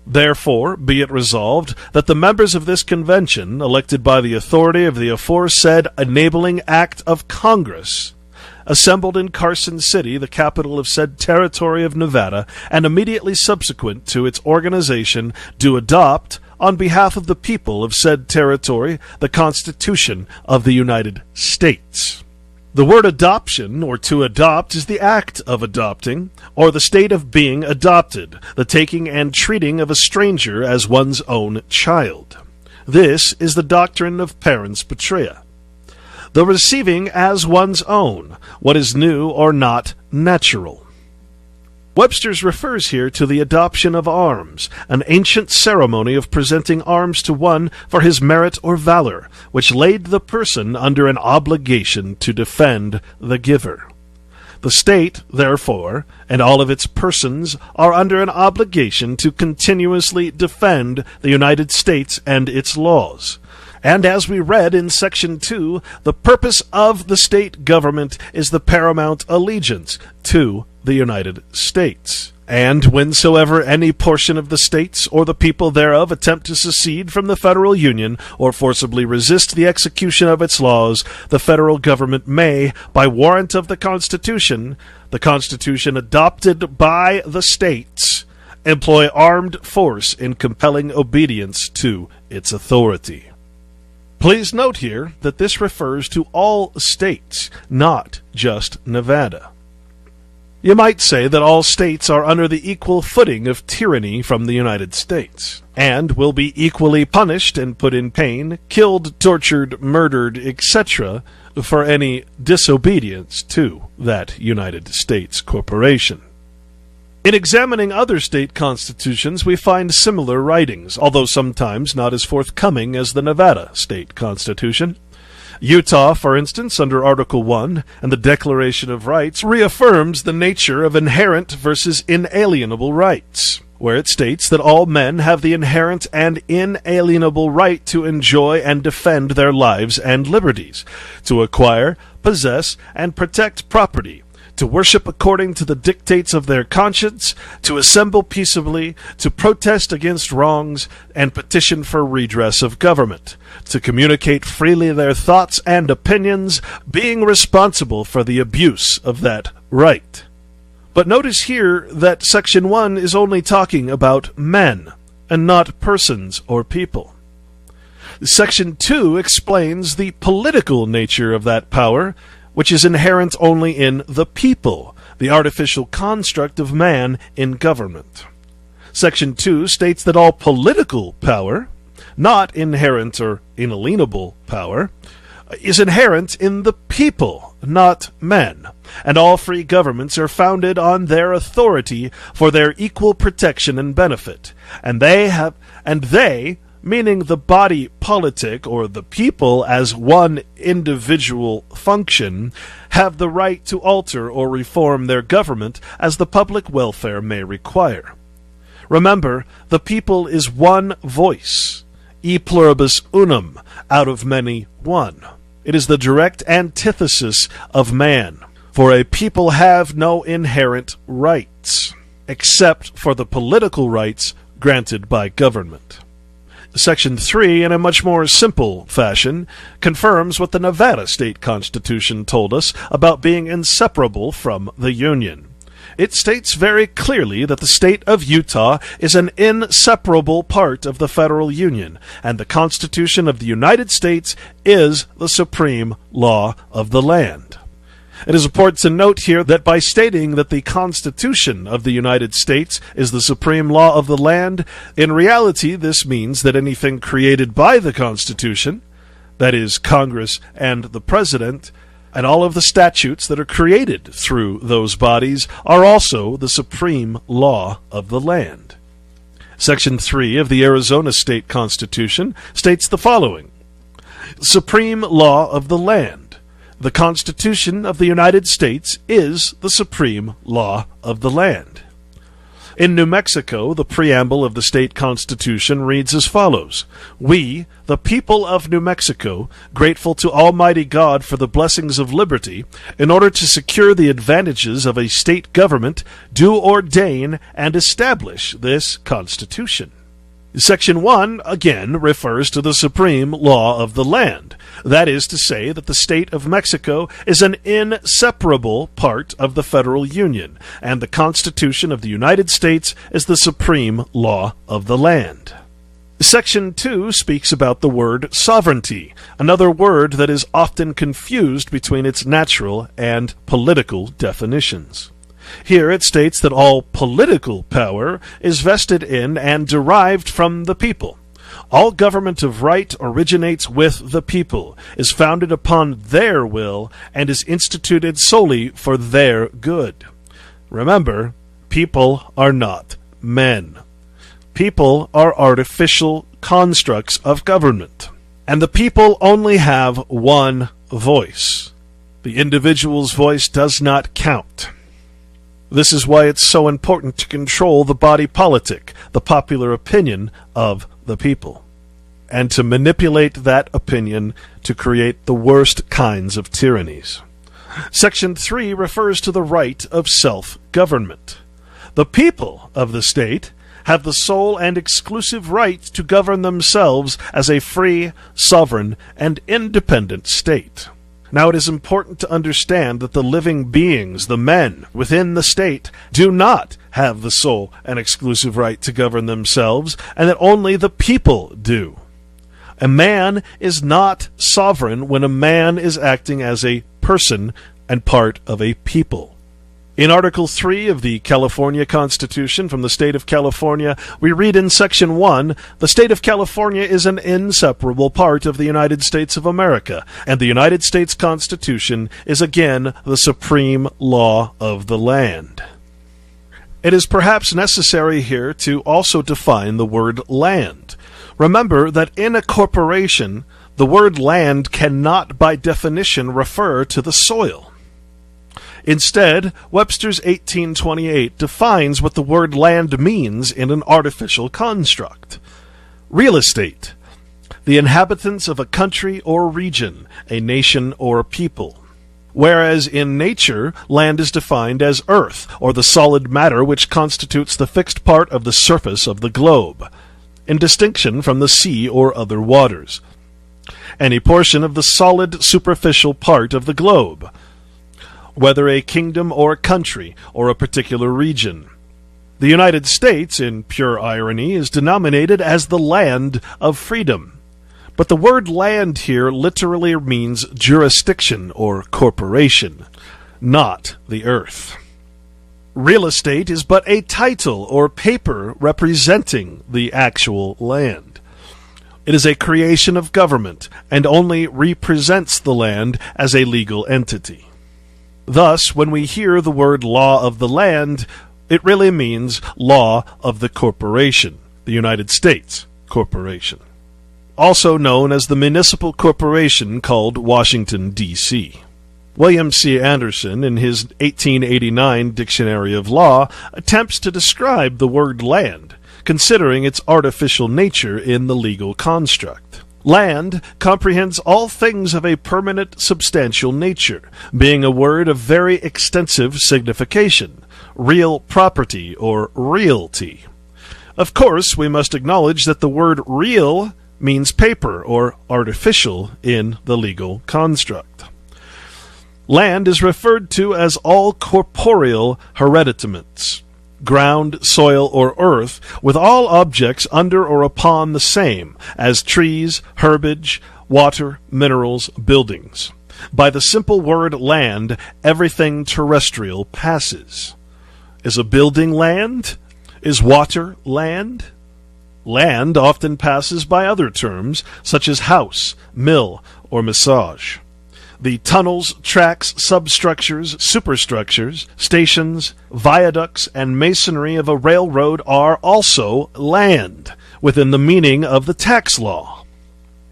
Therefore, be it resolved that the members of this convention, elected by the authority of the aforesaid enabling act of Congress, assembled in Carson City, the capital of said territory of Nevada, and immediately subsequent to its organization, do adopt, on behalf of the people of said territory, the Constitution of the United States. The word adoption, or to adopt, is the act of adopting, or the state of being adopted, the taking and treating of a stranger as one's own child. This is the doctrine of parens patria. The receiving as one's own what is new or not natural. Webster's refers here to the adoption of arms, an ancient ceremony of presenting arms to one for his merit or valor, which laid the person under an obligation to defend the giver. The state, therefore, and all of its persons are under an obligation to continuously defend the United States and its laws. And as we read in Section 2, the purpose of the state government is the paramount allegiance to the United States. And whensoever any portion of the states or the people thereof attempt to secede from the federal union or forcibly resist the execution of its laws, the federal government may, by warrant of the Constitution adopted by the states, employ armed force in compelling obedience to its authority. Please note here that this refers to all states, not just Nevada. You might say that all states are under the equal footing of tyranny from the United States, and will be equally punished and put in pain, killed, tortured, murdered, etc., for any disobedience to that United States corporation. In examining other state constitutions, we find similar writings, although sometimes not as forthcoming as the Nevada state constitution. Utah, for instance, under Article 1 and the Declaration of Rights, reaffirms the nature of inherent versus inalienable rights, where it states that all men have the inherent and inalienable right to enjoy and defend their lives and liberties, to acquire, possess, and protect property, to worship according to the dictates of their conscience, to assemble peaceably, to protest against wrongs, and petition for redress of government, to communicate freely their thoughts and opinions, being responsible for the abuse of that right. But notice here that Section 1 is only talking about men, and not persons or people. Section 2 explains the political nature of that power, which is inherent only in the people, the artificial construct of man in government. Section 2 states that all political power, not inherent or inalienable power, is inherent in the people, not men, and all free governments are founded on their authority for their equal protection and benefit, and they, meaning the body politic or the people as one individual function, have the right to alter or reform their government as the public welfare may require. Remember, the people is one voice, e pluribus unum, out of many one. It is the direct antithesis of man, For a people have no inherent rights, except for the political rights granted by government. Section 3, in a much more simple fashion, confirms what the Nevada state constitution told us about being inseparable from the Union. It states very clearly that the state of Utah is an inseparable part of the federal union, and the Constitution of the United States is the supreme law of the land. It is important to note here that by stating that the Constitution of the United States is the supreme law of the land, in reality this means that anything created by the Constitution, that is, Congress and the President, and all of the statutes that are created through those bodies are also the supreme law of the land. Section 3 of the Arizona State Constitution states the following: Supreme law of the land. The Constitution of the United States is the supreme law of the land. In New Mexico, the preamble of the state constitution reads as follows: We, the people of New Mexico, grateful to Almighty God for the blessings of liberty, in order to secure the advantages of a state government, do ordain and establish this Constitution. Section 1, again, refers to the supreme law of the land. That is to say that the state of Mexico is an inseparable part of the federal union, and the Constitution of the United States is the supreme law of the land. Section 2 speaks about the word sovereignty, another word that is often confused between its natural and political definitions. Here it states that all political power is vested in and derived from the people. All government of right originates with the people, is founded upon their will, and is instituted solely for their good. Remember, people are not men. People are artificial constructs of government, and the people only have one voice. The individual's voice does not count. This is why it's so important to control the body politic, the popular opinion of the people, and to manipulate that opinion to create the worst kinds of tyrannies. Section 3 refers to the right of self-government. The people of the state have the sole and exclusive right to govern themselves as a free, sovereign, and independent state. Now it is important to understand that the living beings, the men within the state, do not have the sole and exclusive right to govern themselves, and that only the people do. A man is not sovereign when a man is acting as a person and part of a people. In Article 3 of the California Constitution from the State of California, we read in Section 1, "The State of California is an inseparable part of the United States of America, and the United States Constitution is again the supreme law of the land." It is perhaps necessary here to also define the word land. Remember that in a corporation, the word land cannot by definition refer to the soil. Instead, Webster's 1828 defines what the word land means in an artificial construct. Real estate, the inhabitants of a country or region, a nation or people. Whereas in nature, land is defined as earth, or the solid matter which constitutes the fixed part of the surface of the globe, in distinction from the sea or other waters. Any portion of the solid superficial part of the globe, whether a kingdom or a country or a particular region. The United States, in pure irony, is denominated as the land of freedom. But the word land here literally means jurisdiction or corporation, not the earth. Real estate is but a title or paper representing the actual land. It is a creation of government and only represents the land as a legal entity. Thus, when we hear the word law of the land, it really means law of the corporation, the United States Corporation, also known as the municipal corporation called Washington, D.C. William C. Anderson, in his 1889 Dictionary of Law, attempts to describe the word land, considering its artificial nature in the legal construct. Land comprehends all things of a permanent, substantial nature, being a word of very extensive signification, real property or realty. Of course, we must acknowledge that the word real means paper or artificial in the legal construct. Land is referred to as all corporeal hereditaments, ground, soil, or earth, with all objects under or upon the same, as trees, herbage, water, minerals, buildings. By the simple word land, everything terrestrial passes. Is a building land? Is water land? Land often passes by other terms, such as house, mill, or massage. The tunnels, tracks, substructures, superstructures, stations, viaducts, and masonry of a railroad are also land, within the meaning of the tax law.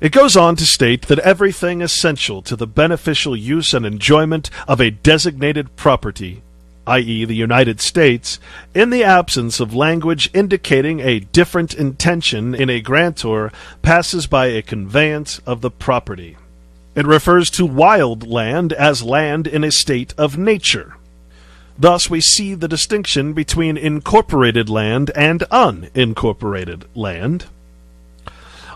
It goes on to state that everything essential to the beneficial use and enjoyment of a designated property, i.e. the United States, in the absence of language indicating a different intention in a grantor, passes by a conveyance of the property. It refers to wild land as land in a state of nature. Thus we see the distinction between incorporated land and unincorporated land.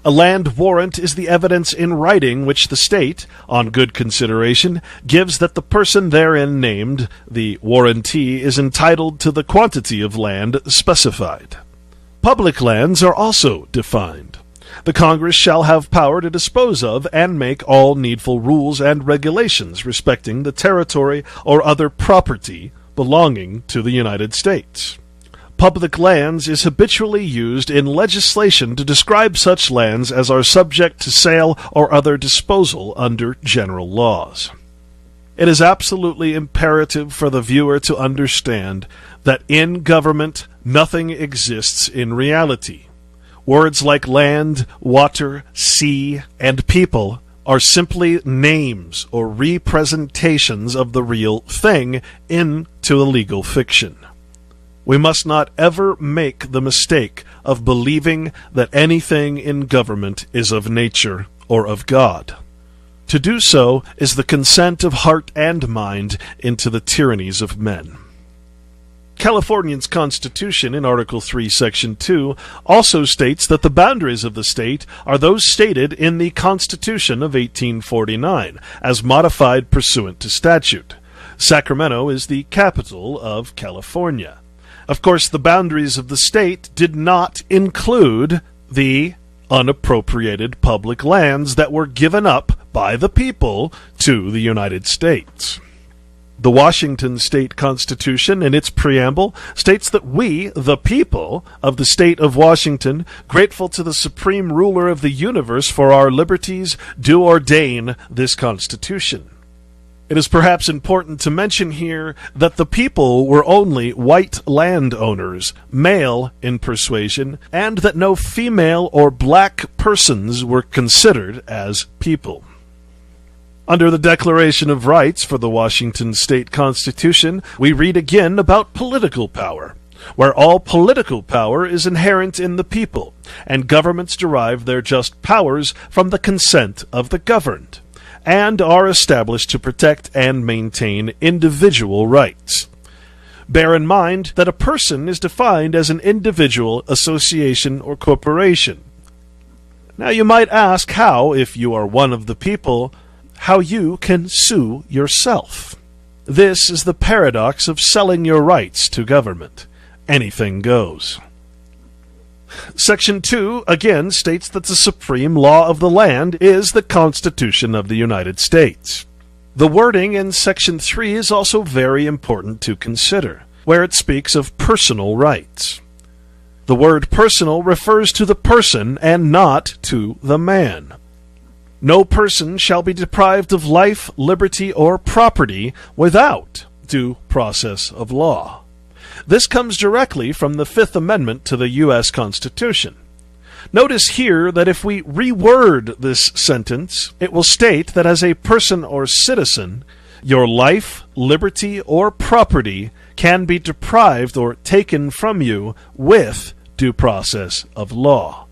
A land warrant is the evidence in writing which the state, on good consideration, gives that the person therein named, the warrantee, is entitled to the quantity of land specified. Public lands are also defined. The Congress shall have power to dispose of and make all needful rules and regulations respecting the territory or other property belonging to the United States. Public lands is habitually used in legislation to describe such lands as are subject to sale or other disposal under general laws. It is absolutely imperative for the viewer to understand that in government nothing exists in reality. Words like land, water, sea, and people are simply names or representations of the real thing into a legal fiction. We must not ever make the mistake of believing that anything in government is of nature or of God. To do so is the consent of heart and mind into the tyrannies of men. California's Constitution, in Article 3, Section 2, also states that the boundaries of the state are those stated in the Constitution of 1849, as modified pursuant to statute. Sacramento is the capital of California. Of course, the boundaries of the state did not include the unappropriated public lands that were given up by the people to the United States. The Washington State Constitution, in its preamble, states that we, the people of the state of Washington, grateful to the supreme ruler of the universe for our liberties, do ordain this Constitution. It is perhaps important to mention here that the people were only white landowners, male in persuasion, and that no female or black persons were considered as people. Under the Declaration of Rights for the Washington State Constitution, we read again about political power, where all political power is inherent in the people, and governments derive their just powers from the consent of the governed, and are established to protect and maintain individual rights. Bear in mind that a person is defined as an individual, association, or corporation. Now you might ask how, if you are one of the people, how you can sue yourself. This is the paradox of selling your rights to government. Anything goes. Section 2 again states that the supreme law of the land is the Constitution of the United States. The wording in Section 3 is also very important to consider, where it speaks of personal rights. The word personal refers to the person and not to the man. No person shall be deprived of life, liberty, or property without due process of law. This comes directly from the Fifth Amendment to the U.S. Constitution. Notice here that if we reword this sentence, it will state that as a person or citizen, your life, liberty, or property can be deprived or taken from you with due process of law.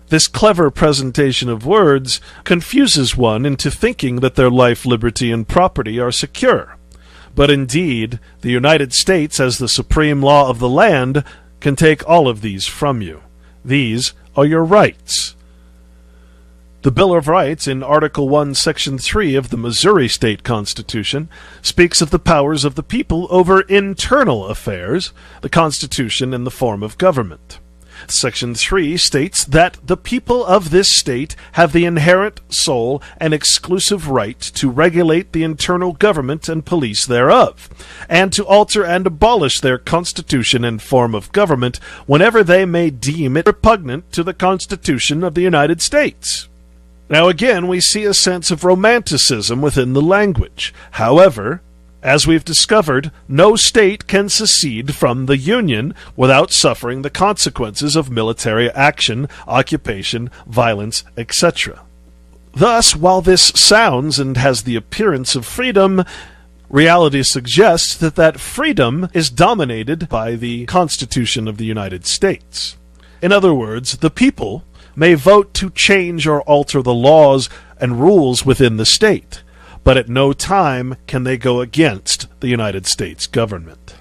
This clever presentation of words confuses one into thinking that their life, liberty, and property are secure. But indeed, the United States, as the supreme law of the land, can take all of these from you. These are your rights. The Bill of Rights, in Article 1, Section 3 of the Missouri State Constitution, speaks of the powers of the people over internal affairs, the Constitution in the form of government. Section 3 states that the people of this state have the inherent, sole, and exclusive right to regulate the internal government and police thereof, and to alter and abolish their constitution and form of government whenever they may deem it repugnant to the Constitution of the United States. Now again, we see a sense of romanticism within the language. However, as we've discovered, no state can secede from the Union without suffering the consequences of military action, occupation, violence, etc. Thus, while this sounds and has the appearance of freedom, reality suggests that that freedom is dominated by the Constitution of the United States. In other words, the people may vote to change or alter the laws and rules within the state, but at no time can they go against the United States government.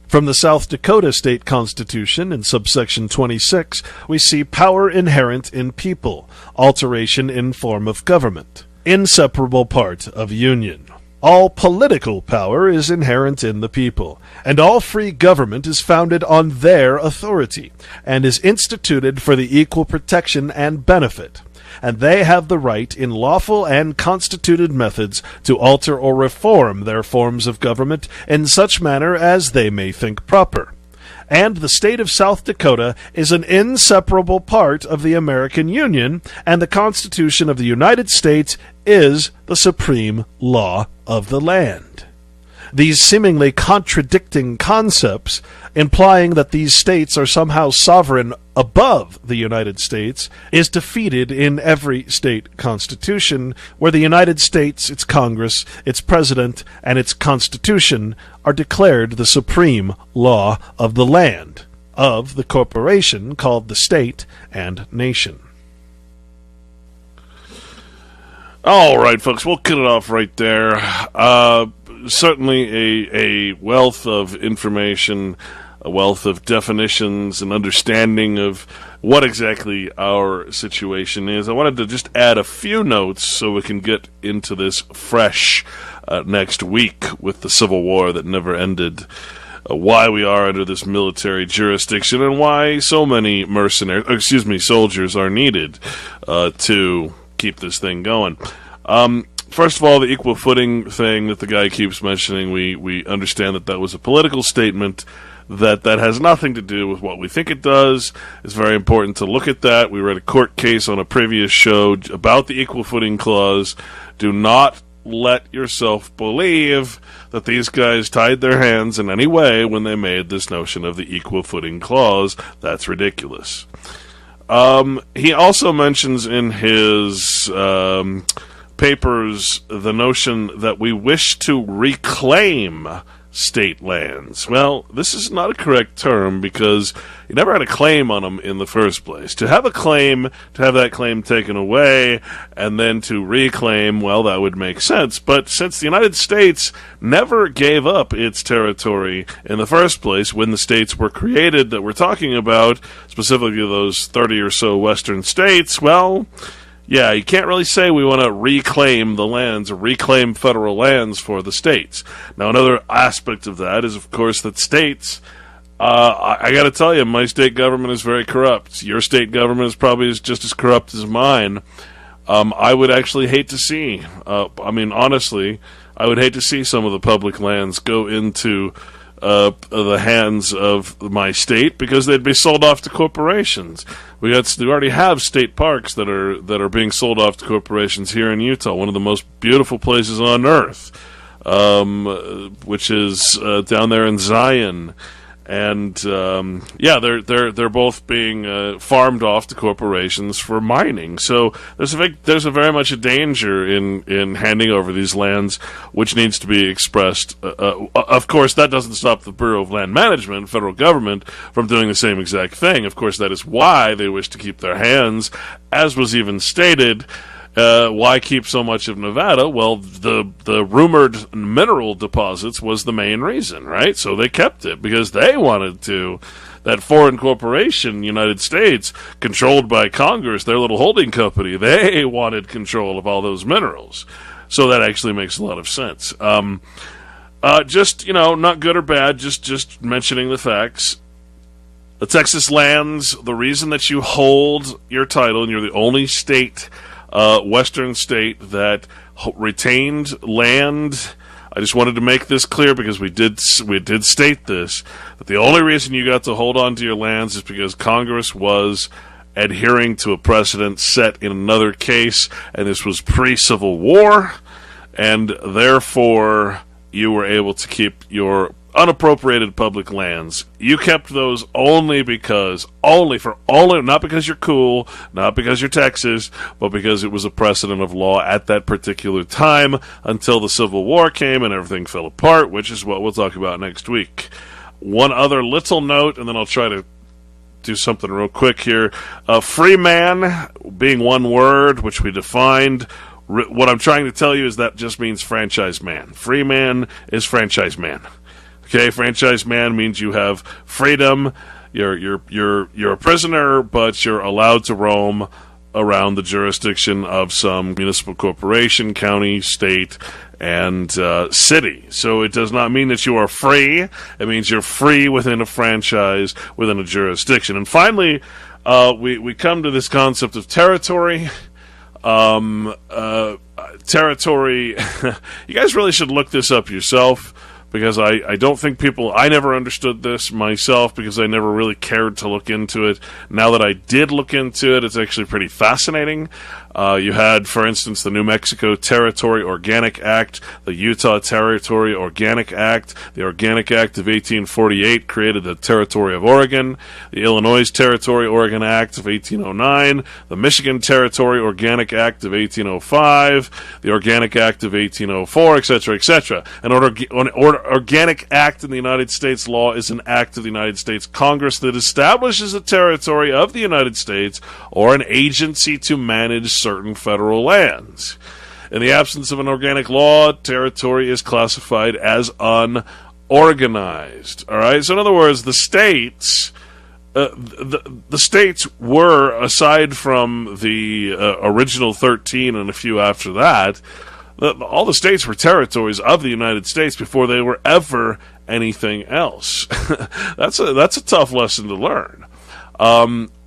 From the South Dakota State Constitution, in subsection 26, we see power inherent in people, alteration in form of government, inseparable part of union. All political power is inherent in the people, and all free government is founded on their authority, and is instituted for the equal protection and benefit. And they have the right in lawful and constituted methods to alter or reform their forms of government in such manner as they may think proper. And the state of South Dakota is an inseparable part of the American Union, and the Constitution of the United States is the supreme law of the land. These seemingly contradicting concepts, implying that these states are somehow sovereign above the United States, is defeated in every state constitution, where the United States, its Congress, its President, and its Constitution are declared the supreme law of the land, of the corporation called the state and nation. All right, folks, we'll cut it off right there. Certainly a wealth of information, a wealth of definitions and understanding of what exactly our situation is. I wanted to just add a few notes so we can get into this fresh next week with the Civil War that never ended. Why we are under this military jurisdiction and why so many soldiers are needed to keep this thing going. First of all, the equal footing thing that the guy keeps mentioning, we understand that was a political statement, that has nothing to do with what we think it does. It's very important to look at that. We read a court case on a previous show about the equal footing clause. Do not let yourself believe that these guys tied their hands in any way when they made this notion of the equal footing clause. That's ridiculous. He also mentions in his papers the notion that we wish to reclaim state lands. Well, this is not a correct term because you never had a claim on them in the first place. To have a claim, to have that claim taken away, and then to reclaim, well, that would make sense. But since the United States never gave up its territory in the first place when the states were created that we're talking about, specifically those 30 or so western states, well, yeah, you can't really say we want to reclaim the lands or reclaim federal lands for the states. Now, another aspect of that is, of course, that states, I got to tell you, my state government is very corrupt. Your state government is probably just as corrupt as mine. I would actually hate to see, honestly, I would hate to see some of the public lands go into the hands of my state because they'd be sold off to corporations. We already have state parks that are being sold off to corporations here in Utah, one of the most beautiful places on earth, which is down there in Zion. And they're both being farmed off to corporations for mining. So there's a very much a danger in handing over these lands, which needs to be expressed. Of course, that doesn't stop the Bureau of Land Management, federal government, from doing the same exact thing. Of course, that is why they wish to keep their hands, as was even stated. Why keep so much of Nevada? Well, the rumored mineral deposits was the main reason, right? So they kept it because they wanted to. That foreign corporation, United States, controlled by Congress, their little holding company, they wanted control of all those minerals. So that actually makes a lot of sense. Just, not good or bad, just mentioning the facts. The Texas lands, the reason that you hold your title and you're the only state, western state that retained land. I just wanted to make this clear because we did state this, that the only reason you got to hold on to your lands is because Congress was adhering to a precedent set in another case, and this was pre-Civil War, and therefore you were able to keep your unappropriated public lands. You kept those not because you're cool, not because you're Texas, but because it was a precedent of law at that particular time until the Civil War came and everything fell apart, which is what we'll talk about next week. One other little note, and then I'll try to do something real quick here. Free man being one word, which we defined. What I'm trying to tell you is that just means franchise man. Free man is franchise man. Okay, franchise man means you have freedom. You're a prisoner, but you're allowed to roam around the jurisdiction of some municipal corporation, county, state, and city. So it does not mean that you are free. It means you're free within a franchise, within a jurisdiction. And finally, we come to this concept of territory. Territory. You guys really should look this up yourself. Because I don't think I never understood this myself because I never really cared to look into it. Now that I did look into it, it's actually pretty fascinating. You had, for instance, the New Mexico Territory Organic Act, the Utah Territory Organic Act, the Organic Act of 1848 created the Territory of Oregon, the Illinois Territory Oregon Act of 1809, the Michigan Territory Organic Act of 1805, the Organic Act of 1804, etc., etc. An Organic Act in the United States law is an act of the United States Congress that establishes a territory of the United States or an agency to manage certain federal lands. In the absence of an organic law, territory is classified as unorganized. All right. So, in other words, the states, the states were, aside from the original 13 and a few after that, all the states were territories of the United States before they were ever anything else. That's a tough lesson to learn.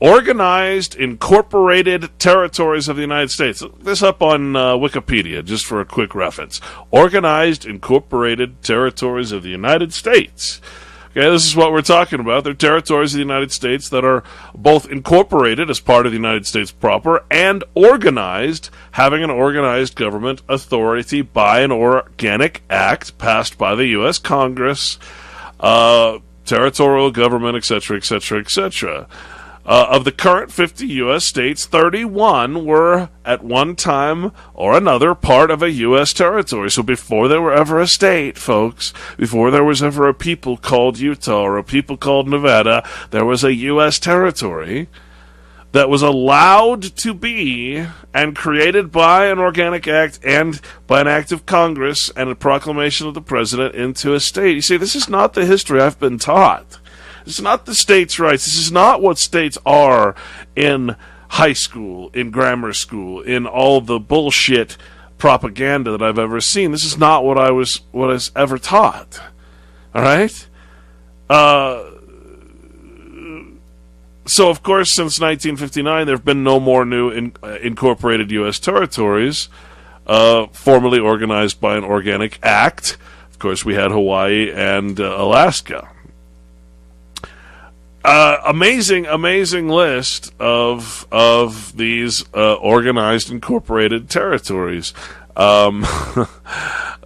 Organized, incorporated territories of the United States. Look this up on Wikipedia, just for a quick reference. Organized, incorporated territories of the United States. Okay, this is what we're talking about. They're territories of the United States that are both incorporated as part of the United States proper and organized, having an organized government authority by an organic act passed by the U.S. Congress, territorial government, etc., etc., etc. Of the current 50 U.S. states, 31 were at one time or another part of a U.S. territory. So before there were ever a state, folks, before there was ever a people called Utah or a people called Nevada, there was a U.S. territory that was allowed to be and created by an organic act and by an act of Congress and a proclamation of the president into a state. You see, this is not the history I've been taught. This is not the states' rights. This is not what states are in high school, in grammar school, in all the bullshit propaganda that I've ever seen. This is not what I was ever taught. All right? So, of course, since 1959, there have been no more new incorporated U.S. territories formally organized by an organic act. Of course, we had Hawaii and Alaska. Amazing list of these organized incorporated territories. The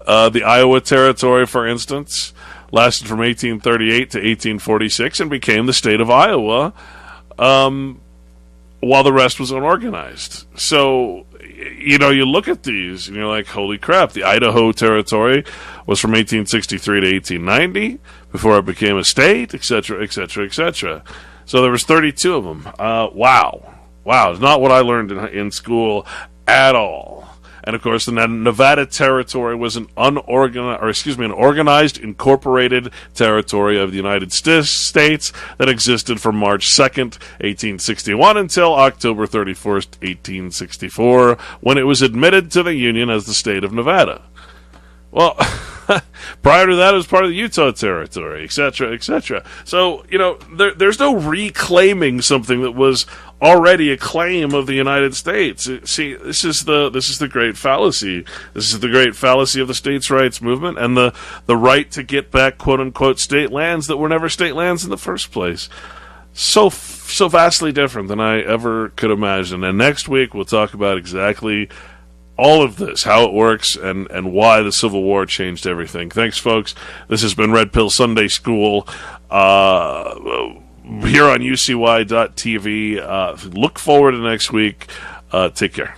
Iowa Territory, for instance, lasted from 1838 to 1846 and became the state of Iowa, while the rest was unorganized. So, you know, you look at these and you're like, holy crap, the Idaho Territory was from 1863 to 1890 before it became a state, etc., etc., etc. So there was 32 of them. Wow. It's not what I learned in school at all. And of course, the Nevada Territory was an organized, incorporated territory of the United States that existed from March 2nd, 1861 until October 31st, 1864, when it was admitted to the Union as the state of Nevada. Well, prior to that, it was part of the Utah Territory, etc., etc. So, you know, there's no reclaiming something that was already a claim of the United States. See, this is the great fallacy. This is the great fallacy of the states' rights movement and the right to get back quote unquote state lands that were never state lands in the first place. So vastly different than I ever could imagine. And next week we'll talk about exactly all of this, how it works, and why the Civil War changed everything. Thanks, folks. This has been Red Pill Sunday School here on UCY.tv. Look forward to next week. Take care.